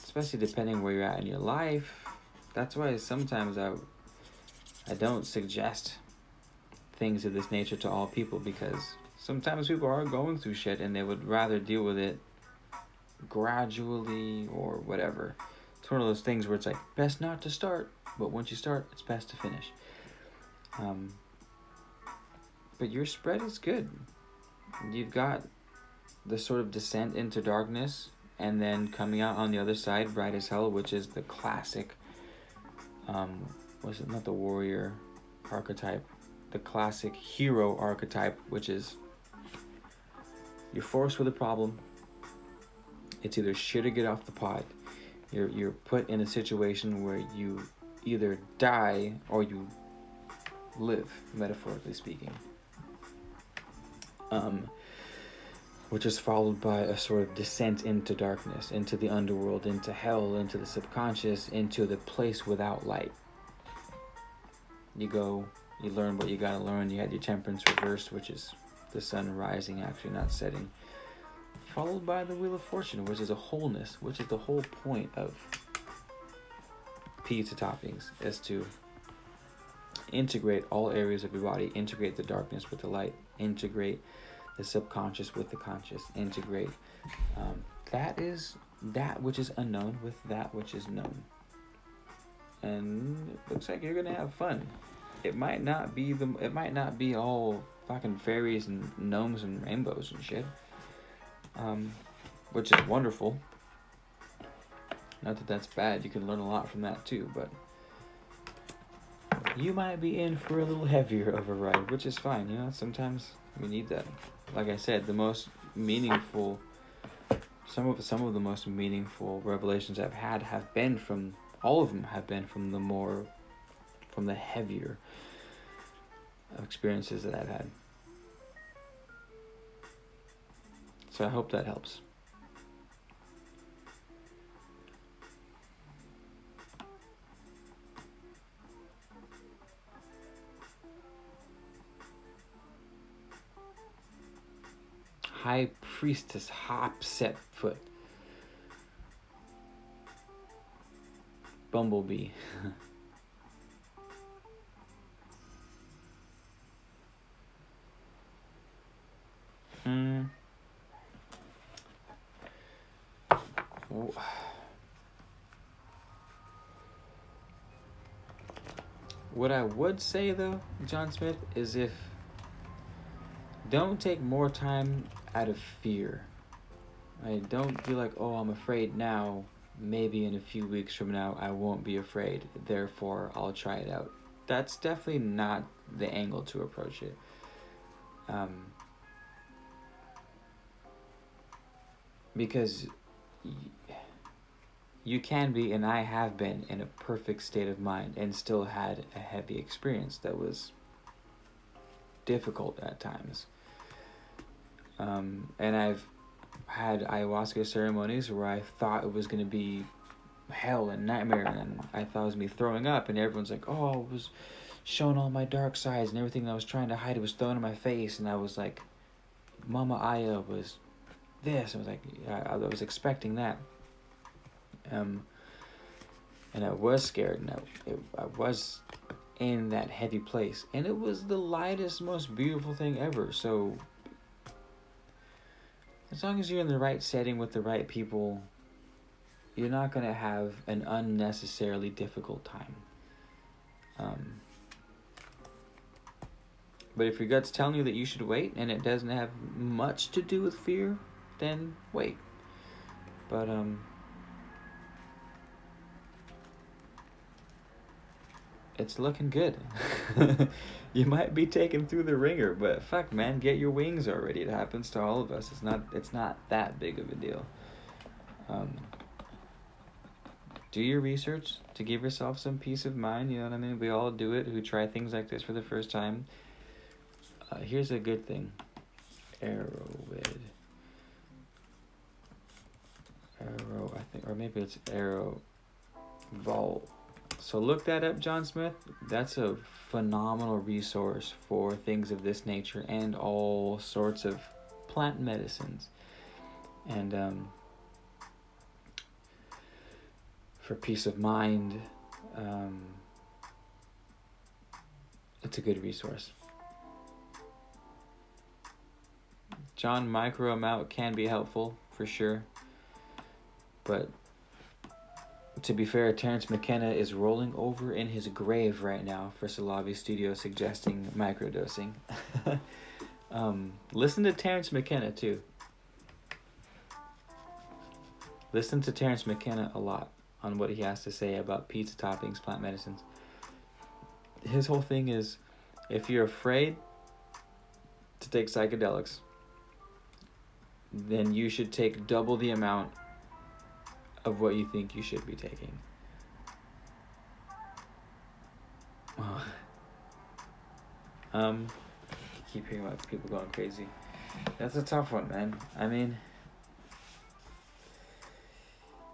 Especially depending where you're at in your life. That's why sometimes I don't suggest things of this nature to all people, because sometimes people are going through shit and they would rather deal with it gradually or whatever. It's one of those things where it's like, best not to start, but once you start, it's best to finish. But your spread is good. You've got the sort of descent into darkness and then coming out on the other side bright as hell, which is the classic was it not the warrior archetype, the classic hero archetype, which is you're forced with a problem. It's either shit or get off the pot. You're put in a situation where you either die or you live, metaphorically speaking. Which is followed by a sort of descent into darkness, into the underworld, into hell, into the subconscious, into the place without light. You go, you learn what you gotta learn. You had your temperance reversed, which is the sun rising, actually not setting. Followed by the Wheel of Fortune, which is a wholeness, which is the whole point of pizza toppings, is to integrate all areas of your body, integrate the darkness with the light, integrate the subconscious with the conscious, integrate that is that which is unknown with that which is known. And it looks like you're gonna have fun. It might not be all fucking fairies and gnomes and rainbows and shit. Which is wonderful. Not that that's bad, you can learn a lot from that too, but you might be in for a little heavier of a ride, which is fine, you know, sometimes we need that. Like I said, the most meaningful, some of the most meaningful revelations I've had have been from, all of them have been from the heavier experiences that I've had. So I hope that helps. High Priestess Hop Set Foot. Bumblebee. What I would say though, John Smith, is don't take more time out of fear. Right? Don't be like, oh, I'm afraid now. Maybe in a few weeks from now, I won't be afraid. Therefore, I'll try it out. That's definitely not the angle to approach it. Because you can be, and I have been, in a perfect state of mind and still had a heavy experience that was difficult at times. And I've had ayahuasca ceremonies where I thought it was going to be hell and nightmare, and I thought it was me throwing up, and everyone's like, oh, it was showing all my dark sides, and everything that I was trying to hide, it was thrown in my face, and I was like, Mama Aya was this. I was like, I was expecting that. And I was scared, and I was in that heavy place, and it was the lightest, most beautiful thing ever. So as long as you're in the right setting with the right people, you're not going to have an unnecessarily difficult time. But if your gut's telling you that you should wait, and it doesn't have much to do with fear, then wait. But it's looking good. You might be taken through the ringer, but fuck, man, get your wings already. It happens to all of us. It's not that big of a deal. Do your research to give yourself some peace of mind. You know what I mean? We all do it who try things like this for the first time. Here's a good thing. Arrow, I think, or maybe it's Arrow Vault. So look that up, John Smith. That's a phenomenal resource for things of this nature and all sorts of plant medicines. And for peace of mind, it's a good resource. John, micro amount can be helpful, for sure. But to be fair, Terrence McKenna is rolling over in his grave right now for Salavi Studio suggesting microdosing. Listen to Terrence McKenna, too. Listen to Terrence McKenna a lot on what he has to say about pizza toppings, plant medicines. His whole thing is, if you're afraid to take psychedelics, then you should take double the amount of what you think you should be taking. Keep hearing about people going crazy. That's a tough one, man. I mean,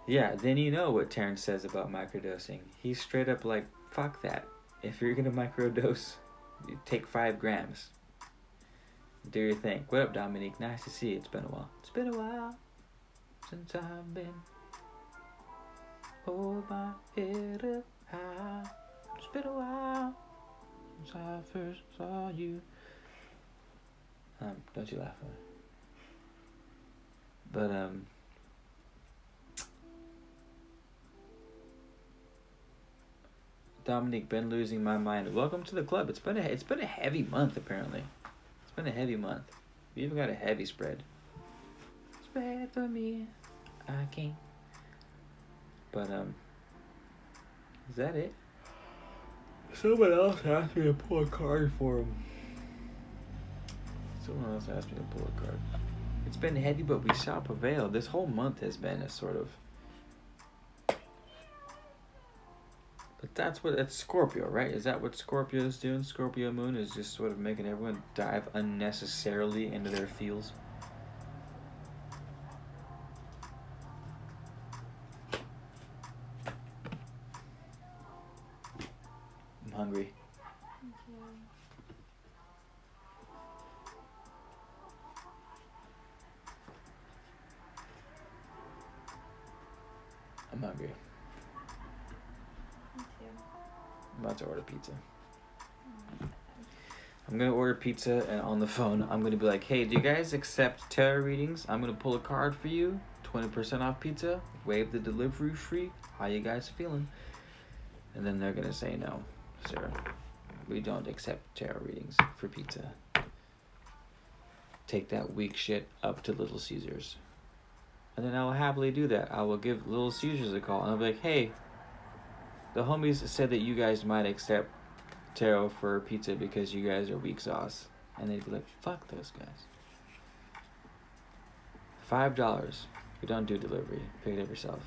yeah, then you know what Terrence says about microdosing. He's straight up like, fuck that. If you're gonna microdose, you take 5 grams. Do your thing. What up, Dominique? Nice to see you. It's been a while. It's been a while since I've been hold my head up high. It's been a while since I first saw you. Don't you laugh at me. But Dominique, been losing my mind. Welcome to the club. It's been a heavy month apparently. It's been a heavy month. We even got a heavy spread. Spread for me. I can't. But is that it? Someone else asked me to pull a card for him. Someone else asked me to pull a card. It's been heavy, but we shall prevail. This whole month has been a sort of. But that's Scorpio, right? Is that what Scorpio is doing? Scorpio moon is just sort of making everyone dive unnecessarily into their feels. I'm hungry. Thank you. I'm hungry. Me too. I'm about to order pizza. I'm going to order pizza, and on the phone, I'm going to be like, hey, do you guys accept tarot readings? I'm going to pull a card for you 20% off pizza, waive the delivery fee. How you guys feeling? And then they're gonna say, no, sir, we don't accept tarot readings for pizza. Take that weak shit up to Little Caesars. And then I will happily do that. I will give Little Caesars a call and I'll be like, hey, the homies said that you guys might accept tarot for pizza because you guys are weak sauce. And they'd be like, fuck those guys. $5. We don't do delivery. Pick it up yourself.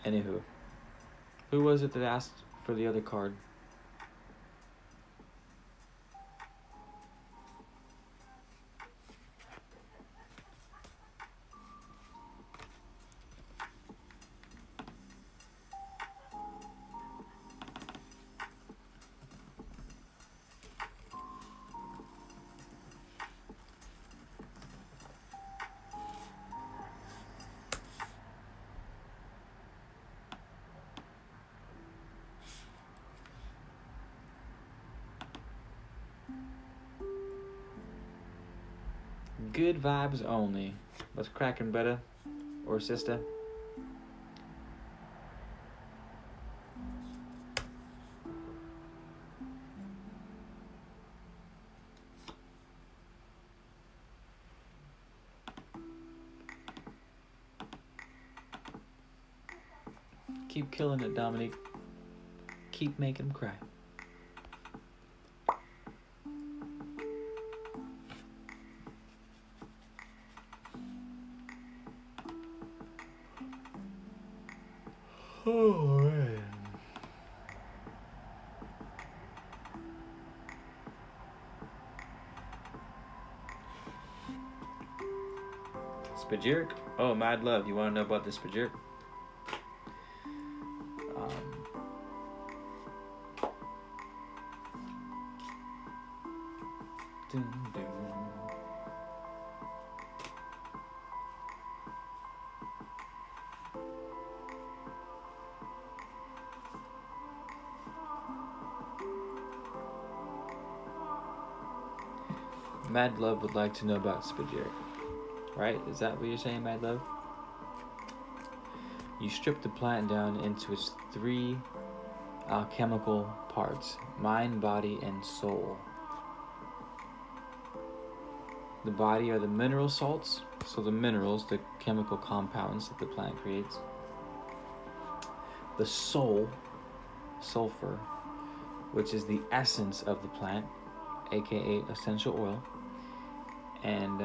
Anywho, who was it that asked for the other card? Good vibes only. What's cracking, brother or sister? Keep killing it, Dominique. Keep making them cry. Oh, man. Spagyric? Oh, mad love. You want to know about the Spagyric? Dun, dun. Mad Love would like to know about Spagyric. Right? Is that what you're saying, Mad Love? You strip the plant down into its 3 alchemical parts: mind, body, and soul. The body are the mineral salts, so the minerals, the chemical compounds that the plant creates. The soul, sulfur, which is the essence of the plant, aka essential oil. And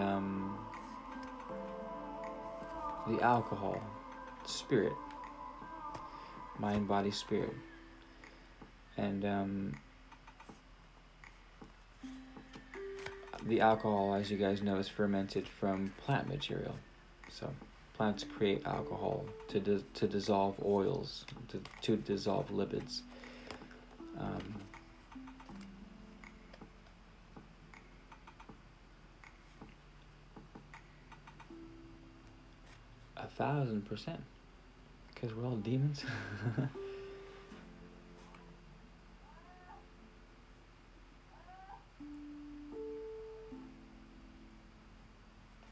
the alcohol, spirit, mind, body, spirit. And the alcohol, as you guys know, is fermented from plant material. So plants create alcohol to dissolve oils, to dissolve lipids. A 1,000%, because we're all demons.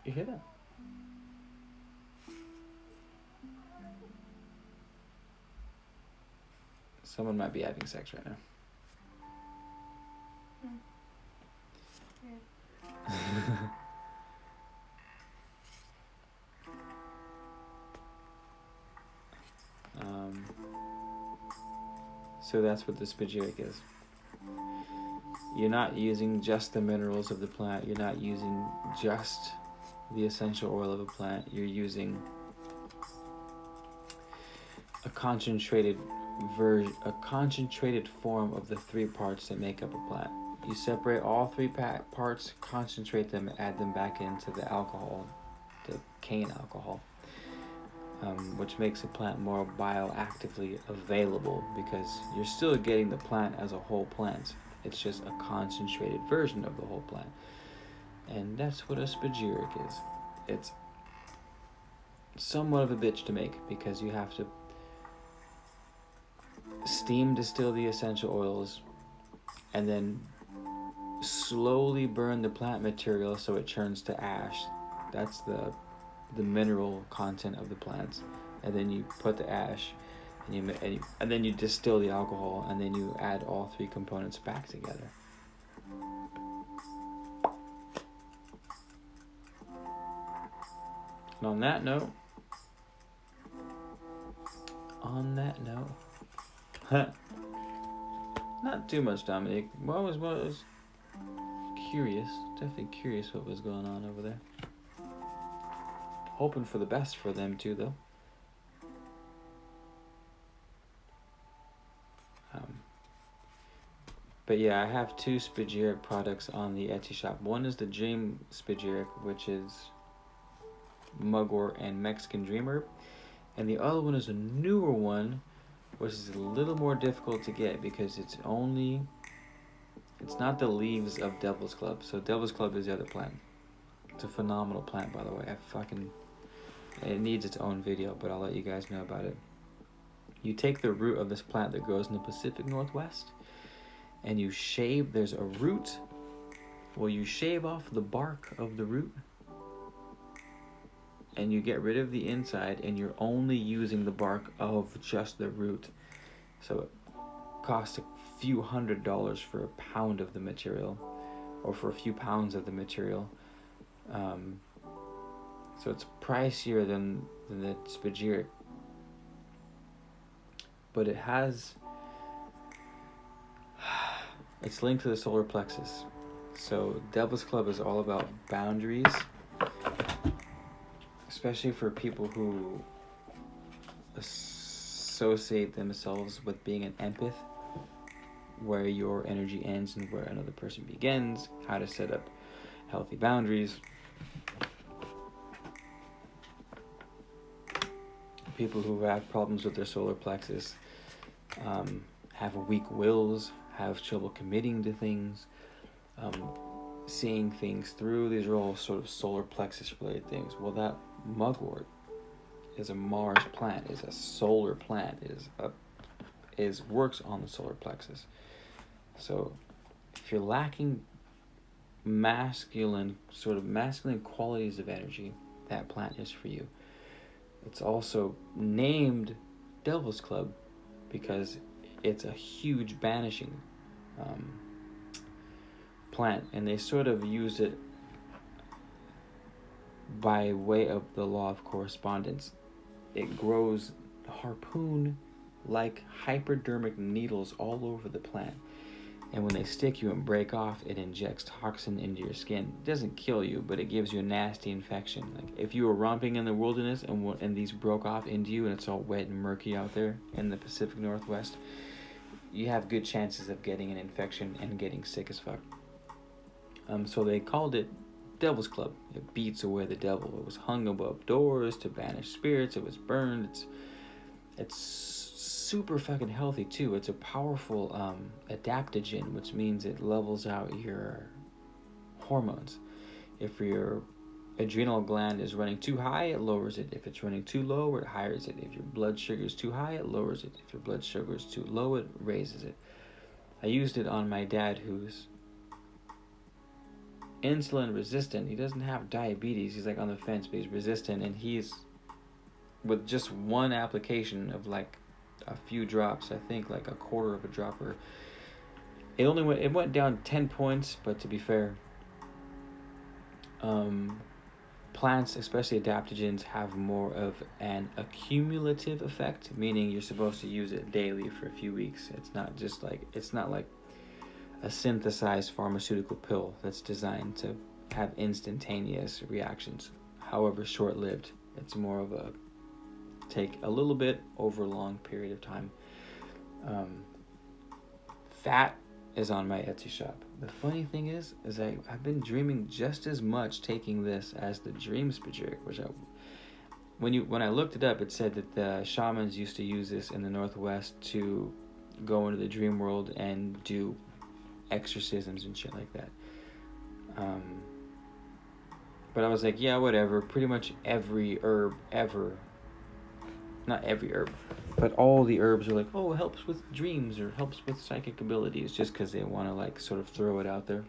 You hear that? Someone might be having sex right now. So that's what the Spagyric is. You're not using just the minerals of the plant. You're not using just the essential oil of a plant. You're using a concentrated form of the 3 parts that make up a plant. You separate all 3 parts, concentrate them, add them back into the alcohol, the cane alcohol, which makes a plant more bioactively available, because you're still getting the plant as a whole plant. It's just a concentrated version of the whole plant. And that's what a Spagyric is. It's somewhat of a bitch to make, because you have to steam distill the essential oils and then slowly burn the plant material so it turns to ash. That's the mineral content of the plants. And then you put the ash, and then you distill the alcohol, and then you add all three components back together. And on that note, not too much, Dominic. What was curious, definitely curious what was going on over there. Hoping for the best for them too, though. But yeah, I have two spagyric products on the Etsy shop. One is the Dream Spagyric, which is mugwort and Mexican dream herb, and the other one is a newer one, which is a little more difficult to get because it's not the leaves of Devil's Club. So Devil's Club is the other plant. It's a phenomenal plant, by the way. It needs its own video, but I'll let you guys know about it. You take the root of this plant that grows in the Pacific Northwest, and you shave. There's a root. Well, you shave off the bark of the root, and you get rid of the inside, and you're only using the bark of just the root. So it costs a few $100s for a pound of the material, or for a few pounds of the material. So it's pricier than the spagyric, but it's linked to the solar plexus. So Devil's Club is all about boundaries, especially for people who associate themselves with being an empath, where your energy ends and where another person begins, how to set up healthy boundaries. People who have problems with their solar plexus, have weak wills, have trouble committing to things, seeing things through. These are all sort of solar plexus related things. Well, that mugwort is a Mars plant, is a solar plant, works on the solar plexus. So if you're lacking masculine qualities of energy, that plant is for you. It's also named Devil's Club because it's a huge banishing plant, and they sort of use it by way of the law of correspondence. It grows harpoon-like hypodermic needles all over the plant, and when they stick you and break off, it injects toxin into your skin. It doesn't kill you, but it gives you a nasty infection. Like if you were romping in the wilderness and these broke off into you and it's all wet and murky out there in the Pacific Northwest, you have good chances of getting an infection and getting sick as fuck. So they called it Devil's Club. It beats away the devil. It was hung above doors to banish spirits. It was burned. It's super fucking healthy too. It's a powerful adaptogen, which means it levels out your hormones. If your adrenal gland is running too high, it lowers it. If it's running too low, it higher it. If your blood sugar is too high, it lowers it. If your blood sugar is too low, it raises it. I used it on my dad, who's insulin resistant. He doesn't have diabetes. He's like on the fence, but he's resistant, and he's with just one application of like a few drops, I think like a quarter of a drop, or it went down 10 points, but to be fair, plants, especially adaptogens, have more of an accumulative effect, meaning you're supposed to use it daily for a few weeks. It's not like a synthesized pharmaceutical pill that's designed to have instantaneous reactions, however short-lived. It's more of a take a little bit over a long period of time. That is on my Etsy shop. The funny thing is I've been dreaming just as much taking this as the Dream Spagyric, which when I looked it up, it said that the shamans used to use this in the Northwest to go into the dream world and do exorcisms and shit like that. But I was like, yeah, whatever. Pretty much every herb ever, not every herb, but all the herbs are like, oh, it helps with dreams or helps with psychic abilities, just because they want to like sort of throw it out there.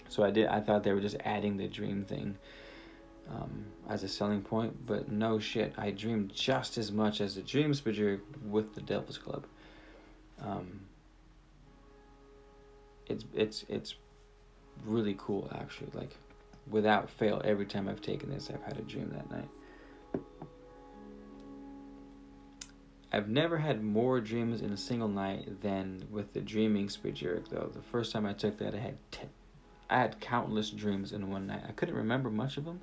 So I thought they were just adding the dream thing as a selling point, but no shit. I dreamed just as much as the dream spagyric with the Devil's Club. It's really cool, actually. Like, without fail, every time I've taken this, I've had a dream that night. I've never had more dreams in a single night than with the dreaming spagyric, though. The first time I took that, I had countless dreams in one night. I couldn't remember much of them,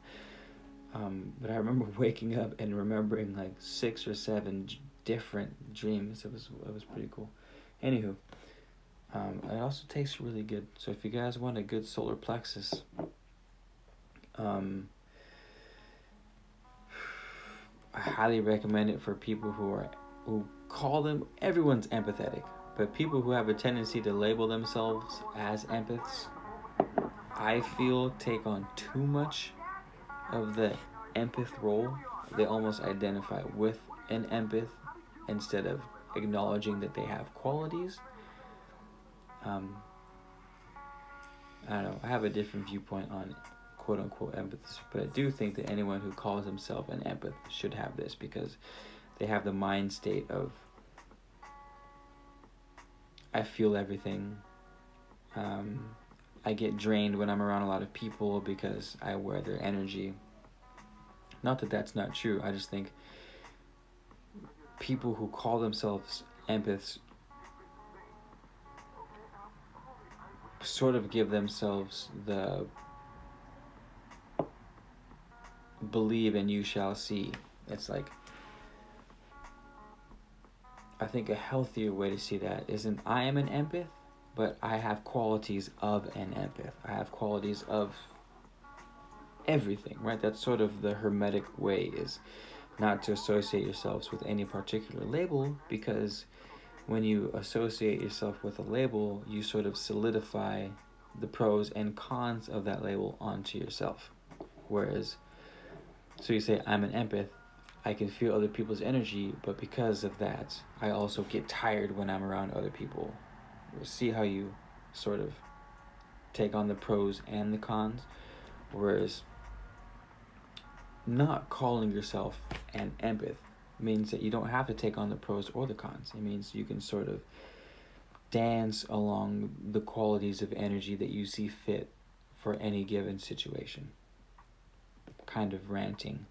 but I remember waking up and remembering like 6 or 7 different dreams. It was pretty cool. Anywho, it also tastes really good. So if you guys want a good solar plexus, I highly recommend it for people who call them, everyone's empathetic, but people who have a tendency to label themselves as empaths, I feel, take on too much of the empath role. They almost identify with an empath instead of acknowledging that they have qualities. I don't know, I have a different viewpoint on quote-unquote empaths, but I do think that anyone who calls himself an empath should have this, because they have the mind state of, I feel everything. I get drained when I'm around a lot of people because I wear their energy. Not that that's not true. I just think people who call themselves empaths sort of give themselves the believe and you shall see. It's like, I think a healthier way to see that isn't I am an empath, but I have qualities of an empath. I have qualities of everything, right? That's sort of the hermetic way, is not to associate yourselves with any particular label, because when you associate yourself with a label, you sort of solidify the pros and cons of that label onto yourself. Whereas, so you say, I'm an empath, I can feel other people's energy, but because of that, I also get tired when I'm around other people. See how you sort of take on the pros and the cons? Whereas not calling yourself an empath means that you don't have to take on the pros or the cons. It means you can sort of dance along the qualities of energy that you see fit for any given situation. Kind of ranting.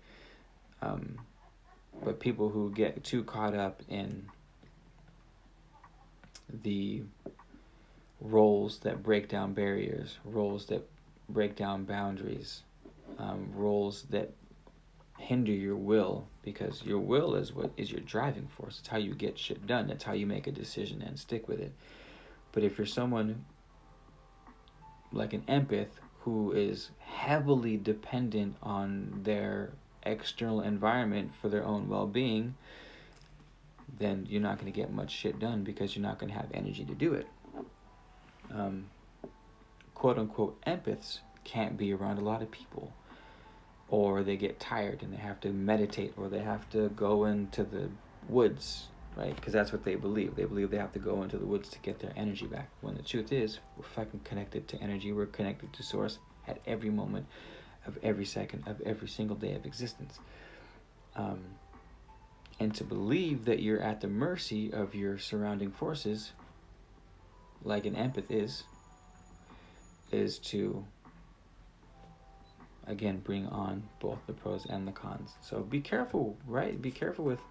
But people who get too caught up in the roles that break down barriers, roles that break down boundaries, roles that hinder your will, because your will is what is your driving force. It's how you get shit done. It's how you make a decision and stick with it. But if you're someone like an empath who is heavily dependent on their external environment for their own well-being, then you're not going to get much shit done, because you're not going to have energy to do it. Quote-unquote empaths can't be around a lot of people, or they get tired and they have to meditate, or they have to go into the woods, right? Because that's what they believe. They believe they have to go into the woods to get their energy back, when the truth is, we're fucking connected to energy. We're connected to source at every moment of every second of every single day of existence. And to believe that you're at the mercy of your surrounding forces, like an empath is to, again, bring on both the pros and the cons. So be careful, right? Be careful with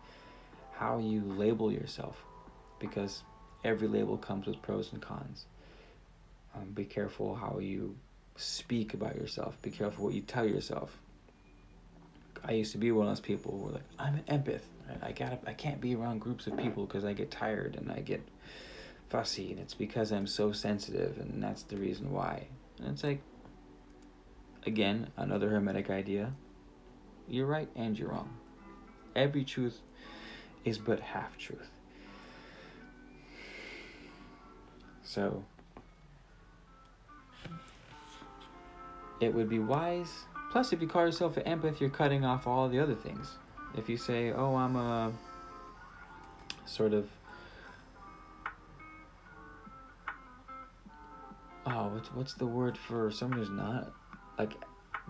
how you label yourself, because every label comes with pros and cons. Be careful how you speak about yourself. Be careful what you tell yourself. I used to be one of those people who were like, I'm an empath. Right? I can't be around groups of people because I get tired and I get fussy, and it's because I'm so sensitive, and that's the reason why. And it's like, again, another hermetic idea. You're right and you're wrong. Every truth is but half truth. So it would be wise. Plus, if you call yourself an empath, you're cutting off all the other things. If you say, oh, I'm a sort of, what's the word for someone who's not, like,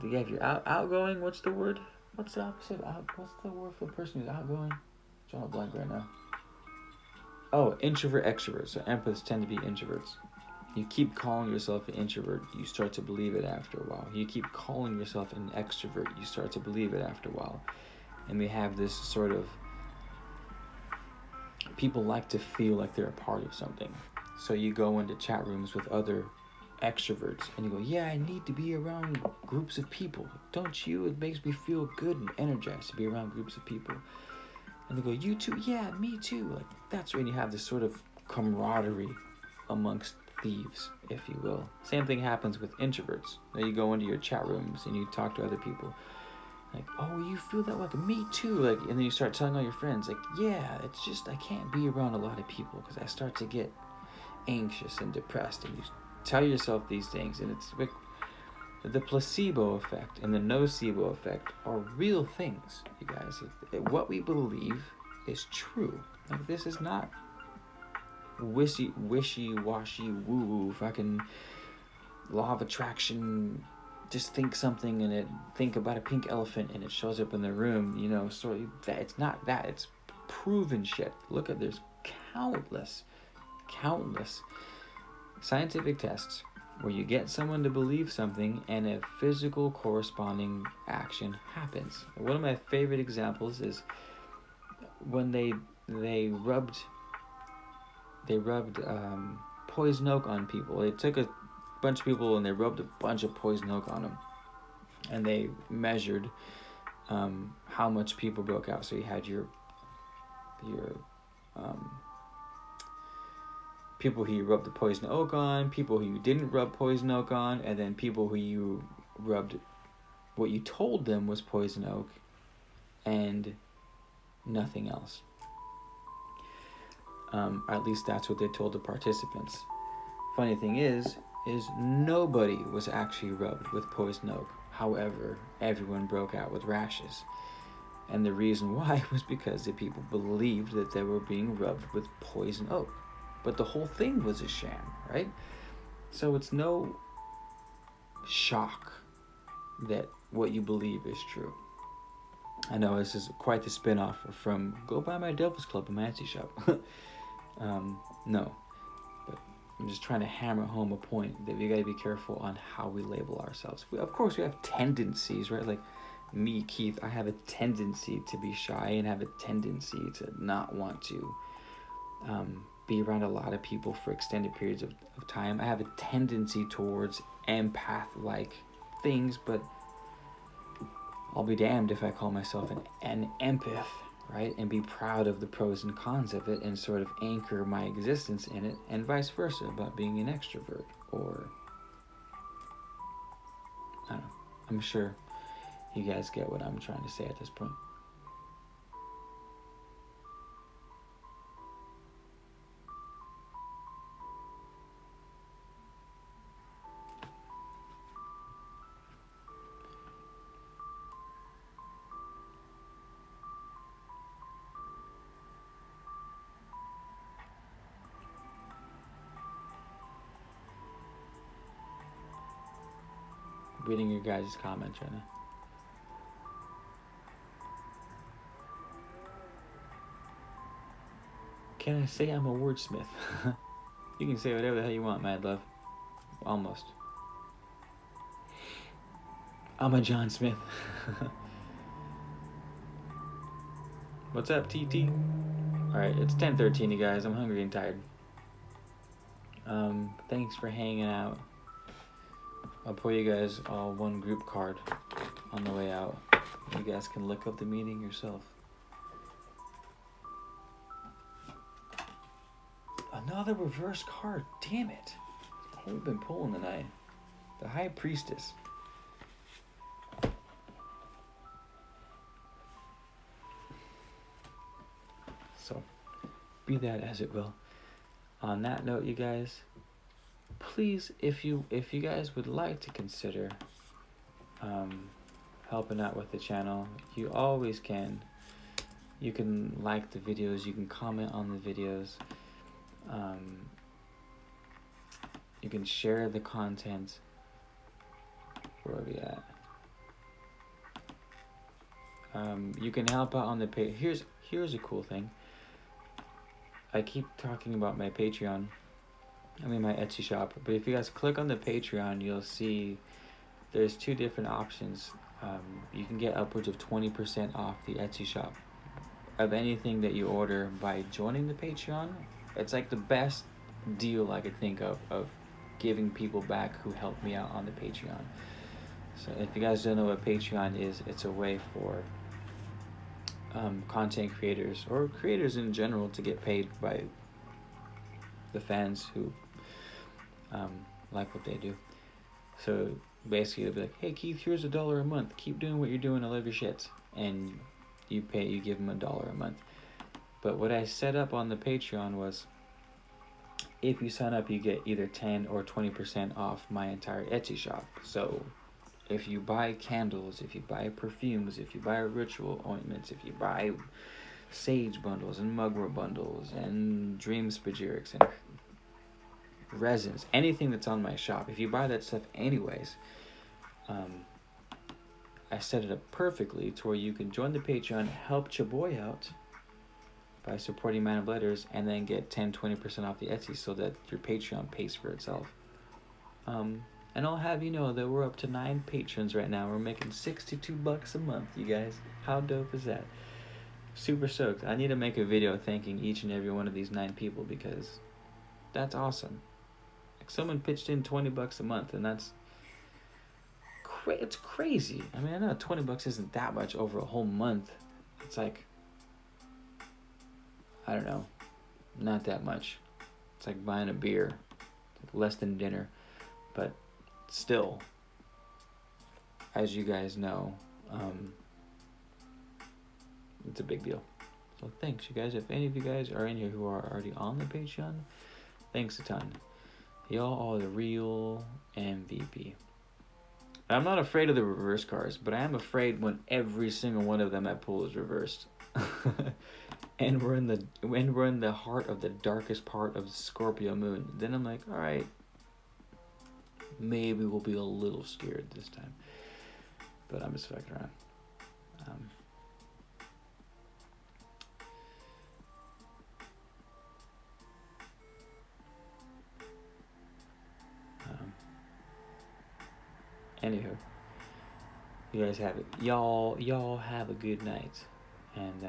yeah, if you're outgoing, what's the word? What's the opposite of what's the word for the person who's outgoing? Drawing a blank right now. Oh, introvert, extrovert. So empaths tend to be introverts. You keep calling yourself an introvert, you start to believe it after a while. You keep calling yourself an extrovert, you start to believe it after a while. And we have this sort of, people like to feel like they're a part of something. So you go into chat rooms with other extroverts and you go, yeah, I need to be around groups of people. Don't you? It makes me feel good and energized to be around groups of people. And they go, you too? Yeah, me too. Like, that's when you have this sort of camaraderie amongst thieves, if you will. Same thing happens with introverts. Now you go into your chat rooms and you talk to other people. Like, oh, you feel that way? Like, me too. Like, and then you start telling all your friends, like, yeah, it's just I can't be around a lot of people because I start to get anxious and depressed. And you tell yourself these things, and it's like the placebo effect and the nocebo effect are real things, you guys. What we believe is true. Like, this is not wishy-washy, woo-woo, fucking law of attraction. Just think something and think about a pink elephant and it shows up in the room, you know, sort of that. It's not that. It's proven shit. Look at, there's countless scientific tests where you get someone to believe something and a physical corresponding action happens. One of my favorite examples is when they rubbed poison oak on people. They took a bunch of people and they rubbed a bunch of poison oak on them, and they measured how much people broke out. So you had your people who you rubbed the poison oak on, people who you didn't rub poison oak on, and then people who you rubbed what you told them was poison oak and nothing else. At least that's what they told the participants. Funny thing is nobody was actually rubbed with poison oak. However, everyone broke out with rashes. And the reason why was because the people believed that they were being rubbed with poison oak. But the whole thing was a sham, right? So it's no shock that what you believe is true. I know this is quite the spin-off from go buy my Devil's Club in my Etsy shop. No, but I'm just trying to hammer home a point that we got to be careful on how we label ourselves. Of course, we have tendencies, right? Like me, Keith, I have a tendency to be shy and have a tendency to not want to be around a lot of people for extended periods of time. I have a tendency towards empath-like things, but I'll be damned if I call myself an empath, right? And be proud of the pros and cons of it and sort of anchor my existence in it, and vice versa about being an extrovert. Or, I don't know. I'm sure you guys get what I'm trying to say at this point. Reading your guys' comments right now. Can I say I'm a wordsmith? You can say whatever the hell you want, Mad Love. Almost. I'm a John Smith. What's up, TT? Alright, it's 10:13, you guys. I'm hungry and tired. Thanks for hanging out. I'll pour you guys all one group card on the way out. You guys can look up the meaning yourself. Another reverse card. Damn it. What have we been pulling tonight? The High Priestess. So, be that as it will. On that note, you guys, please, if you guys would like to consider helping out with the channel, you always can. You can like the videos, you can comment on the videos. You can share the content. Where are we at? You can help out on the page. Here's a cool thing. I keep talking about my Patreon. I mean my Etsy shop. But if you guys click on the Patreon, you'll see there's 2 different options. You can get upwards of 20% off the Etsy shop of anything that you order by joining the Patreon. It's like the best deal I could think of giving people back who helped me out on the Patreon. So if you guys don't know what Patreon is, it's a way for content creators or creators in general to get paid by the fans who like what they do. So basically they'll be like, hey Keith, here's $1 a month, keep doing what you're doing, I love your shit, and you give them $1 a month. But what I set up on the Patreon was, if you sign up, you get either 10 or 20% off my entire Etsy shop. So if you buy candles, if you buy perfumes, if you buy ritual ointments, if you buy sage bundles and mugwort bundles and dream spagyrics and resins, anything that's on my shop, if you buy that stuff anyways, I set it up perfectly to where you can join the Patreon, help your boy out by supporting Man of Letters, and then get 10-20% off the Etsy so that your Patreon pays for itself. And I'll have you know that we're up to 9 patrons right now. We're making $62 a month, you guys. How dope is that? Super stoked. I need to make a video thanking each and every one of these 9 people, because that's awesome. Like, someone pitched in $20 a month, and that's it's crazy. I mean, I know $20 isn't that much over a whole month. It's like, I don't know, not that much. It's like buying a beer. It's like less than dinner. But still, as you guys know, it's a big deal. So thanks, you guys. If any of you guys are in here who are already on the Patreon, thanks a ton. Y'all are the real MVP. I'm not afraid of the reverse cards, but I am afraid when every single one of them I pull is reversed. And we're in the heart of the darkest part of the Scorpio moon. Then I'm like, all right, maybe we'll be a little scared this time. But I'm just fucking around. Anywho, you guys have it. Y'all have a good night, and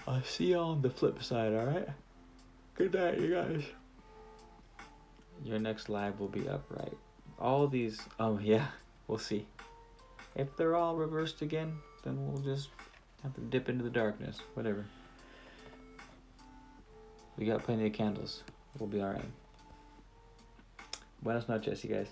I'll see y'all on the flip side. All right. Good night, you guys. Your next live will be up, right? All these. Oh yeah, we'll see. If they're all reversed again, then we'll just have to dip into the darkness. Whatever. We got plenty of candles. We'll be all right. Buenas noches, you guys.